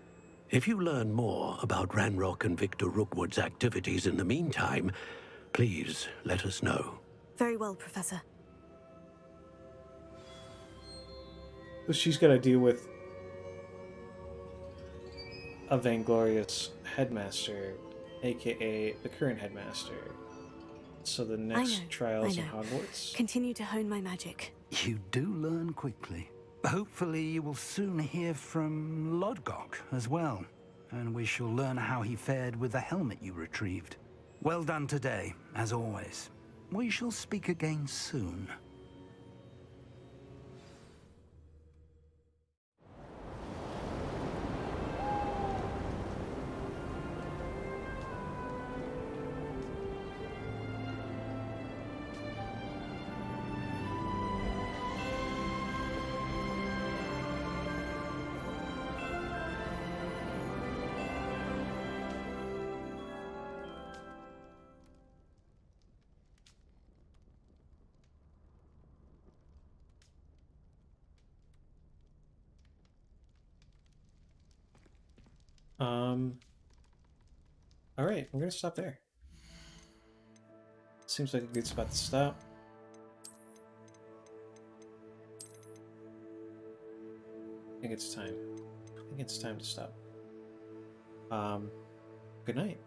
If you learn more about Ranrock and Victor Rookwood's activities in the meantime, please let us know. Very well, Professor. So she's got to deal with a vainglorious headmaster, aka the current headmaster. So the next trials in Hogwarts. Continue to hone my magic. You do learn quickly. Hopefully you will soon hear from Lodgok as well, and we shall learn how he fared with the helmet you retrieved. Well done today, as always. We shall speak again soon. All right, we're gonna stop there. Seems like a good spot to stop. I think it's time. I think it's time to stop. Good night.